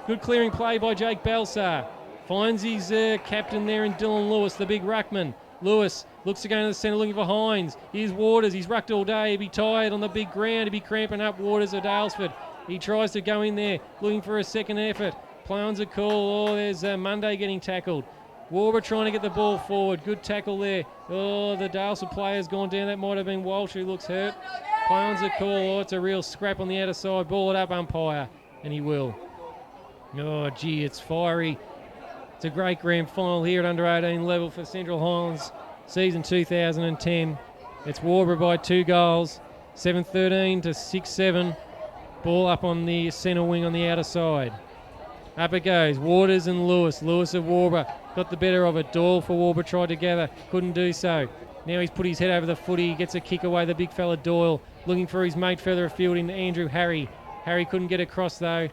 Good clearing play by Jake Belsar. Finds his captain there in Dylan Lewis, the big ruckman. Lewis looks to go into the centre looking for Hines. Here's Waters. He's rucked all day. He'd be tired on the big ground. He'd be cramping up. Waters of Dalesford. He tries to go in there looking for a second effort. Play on's a call. Oh, there's Monday getting tackled. Waubra trying to get the ball forward. Good tackle there. Oh, the Dalesford player's gone down. That might have been Walsh who looks hurt. Play on's a call. Oh, it's a real scrap on the outer side. Ball it up, umpire. And he will. Oh, gee, it's fiery. It's a great grand final here at under 18 level for Central Highlands season 2010. It's Waubra by 2 goals, 7-13 to 6-7. Ball up on the centre wing on the outer side. Up it goes, Waters and Lewis. Lewis of Waubra got the better of it. Doyle for Waubra tried to gather, couldn't do so. Now he's put his head over the footy, gets a kick away, the big fella Doyle, looking for his mate further afield in Andrew Harry. Harry couldn't get across though,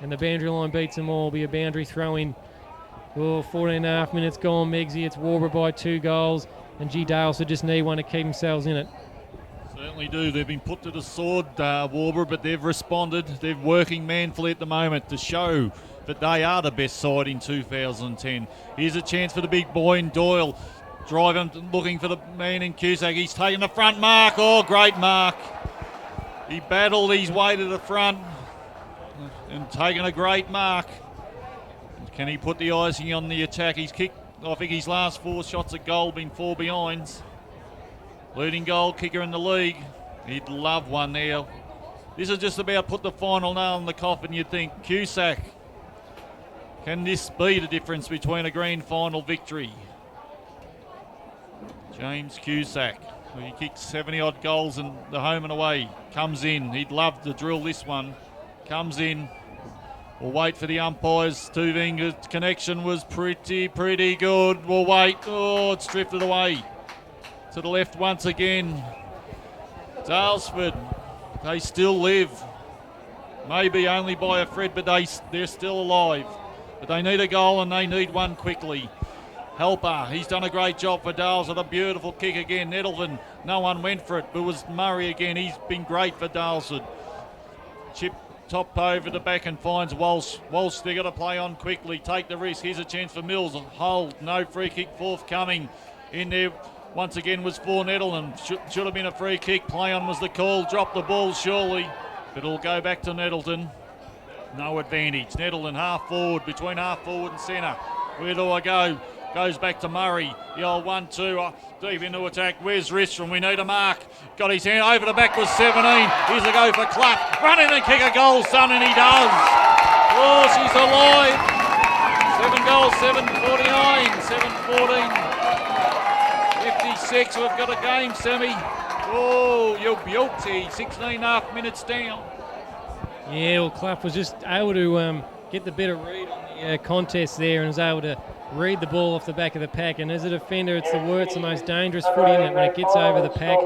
and the boundary line beats them all. Be a boundary throw in. Oh, 14.5 minutes gone, Megsy. It's Waubra by 2 goals, and G. Dales just need one to keep themselves in it. Certainly do. They've been put to the sword, Waubra, but they've responded. They're working manfully at the moment to show that they are the best side in 2010. Here's a chance for the big boy in Doyle. Driving, looking for the man in Cusack. He's taking the front mark. Oh, great mark. He battled his way to the front and taken a great mark. Can he put the icing on the attack? He's kicked, I think, his last 4 shots at goal, been 4 behinds. Leading goal kicker in the league. He'd love one there. This is just about put the final nail in the coffin, you'd think. Cusack. Can this be the difference between a grand final victory? James Cusack. He kicked 70-odd goals in the home and away. Comes in. He'd love to drill this one. Comes in. We'll wait for the umpires. Tuvinga's connection was pretty good. We'll wait. Oh, it's drifted away. To the left once again. Dalesford, they still live. Maybe only by a thread, but they're still alive. But they need a goal and they need one quickly. Helper, he's done a great job for Dales with a beautiful kick again. Nettleton, no one went for it, but it was Murray again. He's been great for Dalesford. Chip top over the back and finds Walsh. Walsh, they've got to play on quickly, take the risk. Here's a chance for Mills. Hold, no free kick forthcoming. In there once again was for Nettleton. Should have been a free kick. Play on was the call. Drop the ball surely, but it'll go back to Nettleton. No advantage. Nettleton half forward, between half forward and centre. Where do I go? Goes back to Murray. The old 1-2 deep into attack. Where's Ristrom? We need a mark. Got his hand over the back was 17. Here's a go for Clough. Run in and kick a goal, son, and he does. Oh, she's alive. 7 goals, 7:49, 7:14, 56. We've got a game, Sammy. Oh, you beauty. 16.5 minutes down. Yeah, well, Clough was just able to get the better read on the contest there and was able to read the ball off the back of the pack. And as a defender, it's the most dangerous footy in it. When it gets over the pack,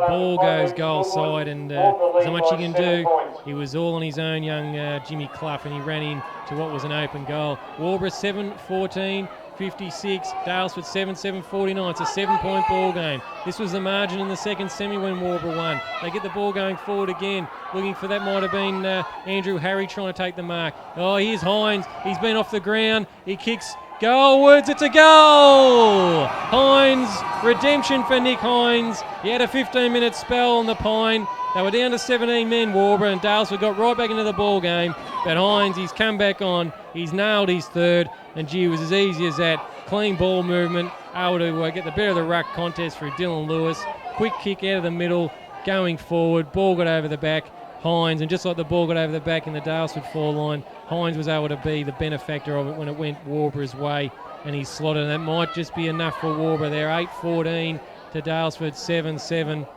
ball goes goal side, and there's not much he can do. He was all on his own, young Jimmy Clough, and he ran in to what was an open goal. Waubra 7-14, 56. Dalesford 7-49. It's a 7-point ball game. This was the margin in the second semi when Waubra won. They get the ball going forward again, looking for that might have been Andrew Harry trying to take the mark. Oh, here's Hines. He's been off the ground. He kicks goalwards. It's a goal! Hines, redemption for Nick Hines. He had a 15-minute spell on the Pine. They were down to 17 men, Waubra, and Dalesford got right back into the ball game. But Hines, he's come back on. He's nailed his third, and gee, it was as easy as that. Clean ball movement, able to get the better of the ruck contest for Dylan Lewis. Quick kick out of the middle, going forward. Ball got over the back. Hines, and just like the ball got over the back in the Dalesford four line, Hines was able to be the benefactor of it when it went Waubra's way, and he slotted. And that might just be enough for Waubra there. 8-14 to Dalesford, 7-7.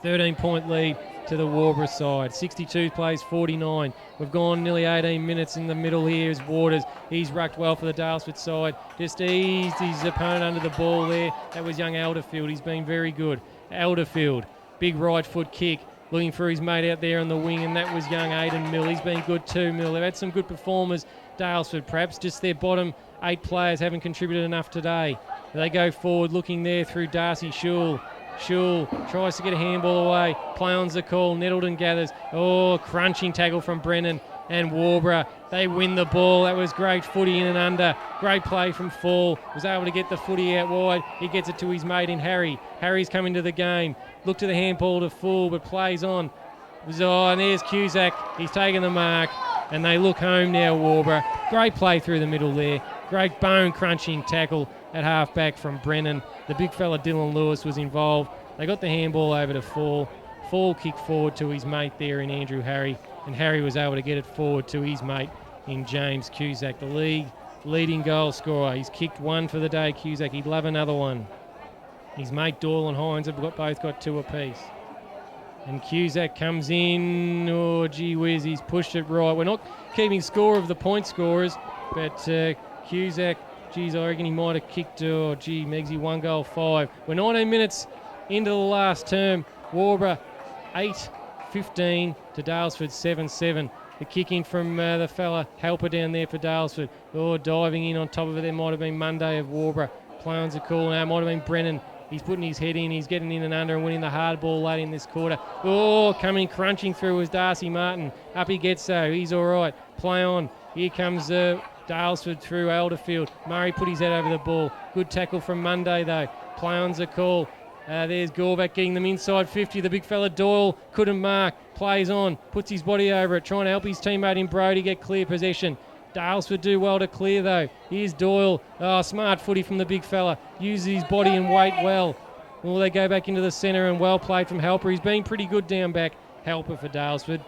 13-point lead to the Waubra side. 62 plays 49. We've gone nearly 18 minutes in the middle here as Waters. He's rucked well for the Dalesford side. Just eased his opponent under the ball there. That was young Elderfield. He's been very good. Elderfield, big right foot kick, looking for his mate out there on the wing, and that was young Aidan Mill. He's been good too, Mill. They've had some good performers, Dalesford, perhaps just their bottom 8 players haven't contributed enough today. They go forward looking there through Darcy Schul. Schul tries to get a handball away. Play on's the call. Nettleton gathers. Oh, crunching tackle from Brennan and Waubra. They win the ball. That was great footy in and under. Great play from Fall. Was able to get the footy out wide. He gets it to his mate in Harry. Harry's coming to the game. Look to the handball to Fall, but plays on. And there's Cusack. He's taken the mark. And they look home now, Waubra. Great play through the middle there. Great bone-crunching tackle at half-back from Brennan. The big fella Dylan Lewis was involved. They got the handball over to Fall. Fall kicked forward to his mate there in Andrew Harry, and Harry was able to get it forward to his mate in James Cusack, the league leading goal scorer. He's kicked one for the day, Cusack. He'd love another one. His mate Doyle and Hines have both got 2 apiece. And Cusack comes in. Oh, gee whiz, he's pushed it right. We're not keeping score of the point scorers, but Cusack, geez, I reckon he might have kicked, Megsy, 1 goal, 5. We're 19 minutes into the last term. Waubra 8-15 to Dalesford 7-7. The kicking from the fella Helper down there for Dalesford. Oh, diving in on top of it. There might have been Monday of Waubra. Plans a call now. Might have been Brennan. He's putting his head in. He's getting in and under and winning the hard ball late in this quarter. Oh, coming crunching through was Darcy Martin. Up he gets though. He's all right. Play on. Here comes Dalesford through Elderfield. Murray put his head over the ball. Good tackle from Monday though. Play on's a call. There's Gorvac getting them inside 50. The big fella Doyle couldn't mark. Plays on. Puts his body over it. Trying to help his teammate in Brody get clear possession. Dalesford do well to clear though. Here's Doyle. Oh, smart footy from the big fella. Uses his body and weight well. Well, they go back into the centre and well played from Helper. He's been pretty good down back. Helper for Dalesford.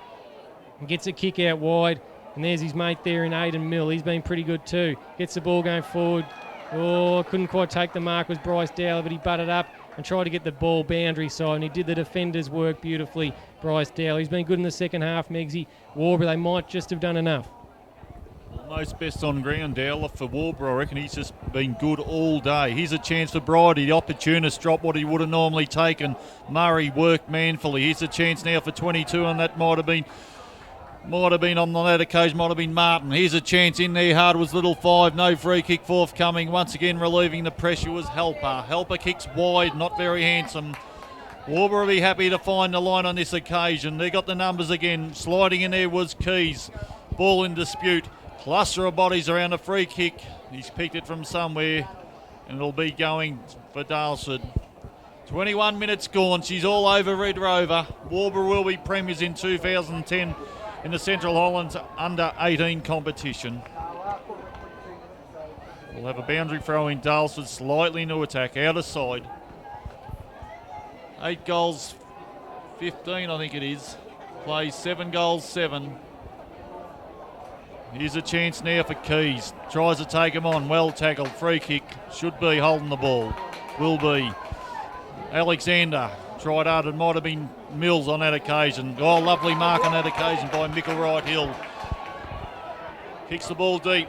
And gets a kick out wide. And there's his mate there in Aidan Mill. He's been pretty good too. Gets the ball going forward. Oh, couldn't quite take the mark was Bryce Dowler, but he butted up and tried to get the ball boundary side, and he did the defender's work beautifully, Bryce Dowler. He's been good in the second half, Megsy. Waubra, they might just have done enough. Almost best on ground, Dowler for Waubra. I reckon he's just been good all day. Here's a chance for Bridie. The opportunist dropped what he would have normally taken. Murray worked manfully. Here's a chance now for 22, and that might have been on that occasion, might have been Martin. Here's a chance in there hard was little 5. No free kick forthcoming. Once again relieving the pressure was Helper. Helper kicks wide, not very handsome. Waubra will be happy to find the line on this occasion. They got the numbers again. Sliding in there was Keys. Ball in dispute. Cluster of bodies around a free kick. He's picked it from somewhere, and it'll be going for Dalesford. 21 minutes gone. She's all over Red Rover. Waubra will be premiers in 2010 in the Central Highlands under-18 competition. We'll have a boundary throw in Dalesford, slightly into attack, out of side. 8 goals, 15 I think it is. Plays 7 goals, 7. Here's a chance now for Keys. Tries to take him on, well tackled, free kick. Should be holding the ball. Will be. Alexander tried hard, it might have been Mills on that occasion. Oh, lovely mark on that occasion by Mickle Wright Hill. Kicks the ball deep.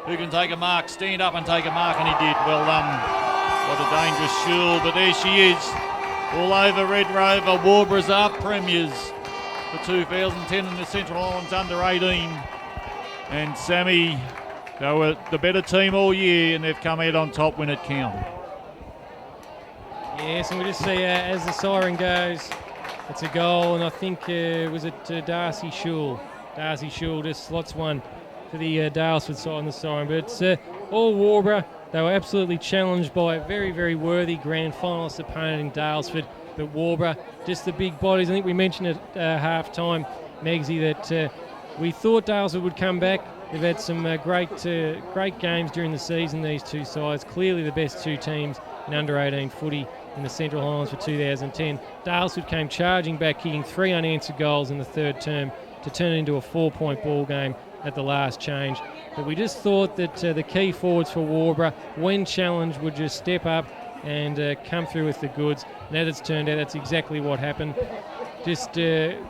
Who can take a mark? Stand up and take a mark, and he did. Well done. What a dangerous Schul, but there she is. All over Red Rover. Waubra's are premiers for 2010 in the Central Highlands under-18. And Sammy, they were the better team all year, and they've come out on top when it counted. Yes, and we just see as the siren goes, it's a goal, and I think was it Darcy Schul. Darcy Schul just slots one for the Dalesford side on the siren. But it's all Waubra. They were absolutely challenged by a very, very worthy grand finalist opponent in Dalesford. But Waubra, just the big bodies. I think we mentioned at half-time, Megsy, that we thought Dalesford would come back. They've had some great games during the season, these two sides. Clearly the best two teams in under-18 footy in the Central Highlands for 2010. Dalesford came charging back, kicking 3 unanswered goals in the third term to turn it into a 4-point ball game at the last change. But we just thought that the key forwards for Waubra, when challenged, would just step up and come through with the goods. And as it's turned out, that's exactly what happened. just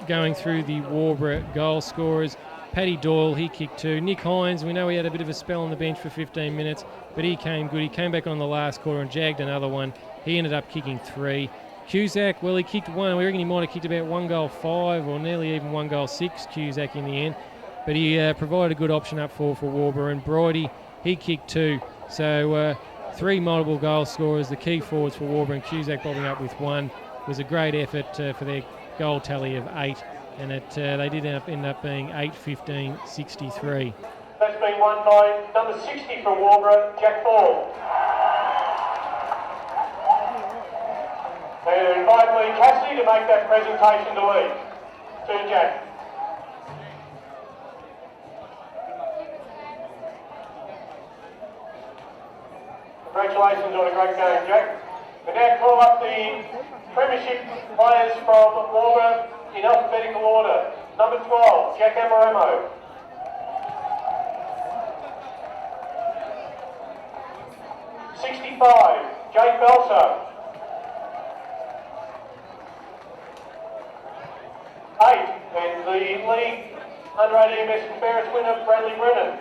going through the Waubra goal scorers. Paddy Doyle, he kicked 2. Nick Hines, we know he had a bit of a spell on the bench for 15 minutes, but he came good. He came back on the last quarter and jagged another one. He ended up kicking 3. Cusack, well, he kicked 1. We reckon he might have kicked about 1 goal 5 or nearly even 1 goal 6, Cusack, in the end. But he provided a good option up for Waubra. And Bridie, he kicked 2. So 3 multiple goal scorers, the key forwards for Waubra, and Cusack bobbing up with 1. It was a great effort for their goal tally of 8. And they did end up being 8-15-63. That's been won by number 60 from Waubra, Chfl. And I invite Lee Cassidy to make that presentation to Lee. To Jack. Congratulations on a great game, Jack. We now call up the Premiership players from Waubra in alphabetical order. Number 12, Jack Amaramo. '65, Jake Belso. 8, and the league under-18 best and fairest winner, Bradley Brennan.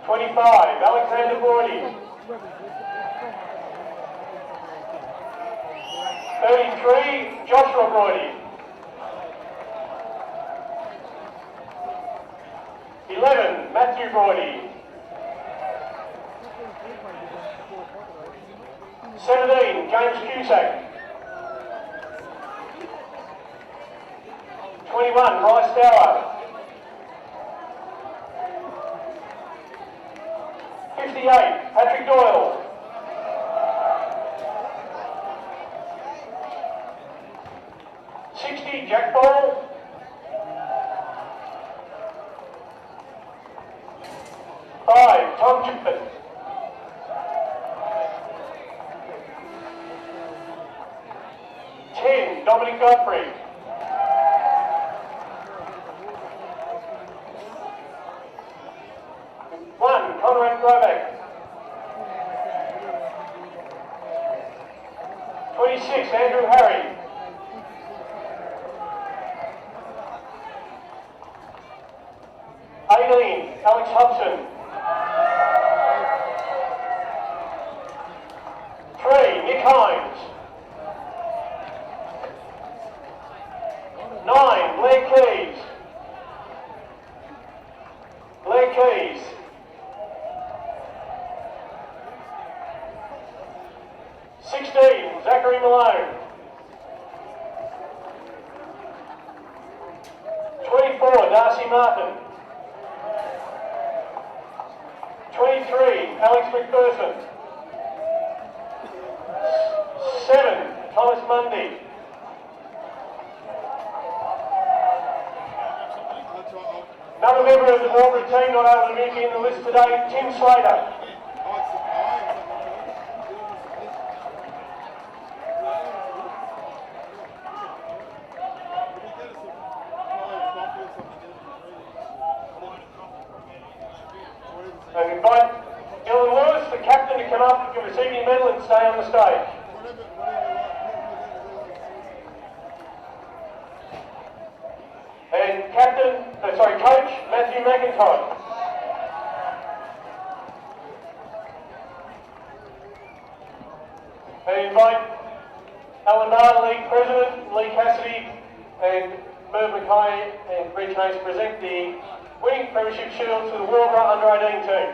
25, Alexander Bridie. 33, Joshua Bridie. 11, Matthew Bridie. 17, James Cusack. 21, Bryce Stour. 58, Patrick Doyle. 60, Jack Ball. 5, Tom Chfl. 10, Dominic Godfrey. 1, Conrad Grovac. 26, Andrew Harry. 18, Alex Hudson. 3, Nick Hines. 9, Blair Keys. Blair Keys. 16, Zachary Malone. 24, Darcy Martin. 23, Alex McPherson. 7, Thomas Mundy. 'Another member of the Waubra team not able to make in the list today, Tim Slater. And invite Dylan Lewis, the captain, to come up and receive your medal and stay on the stage. And Coach Matthew McIntyre. And invite Alan Barr, League President, Lee Cassidy, and Merv Mackay and Rich Hayes to present the winning Premiership Shield to the Waubra under-18 team.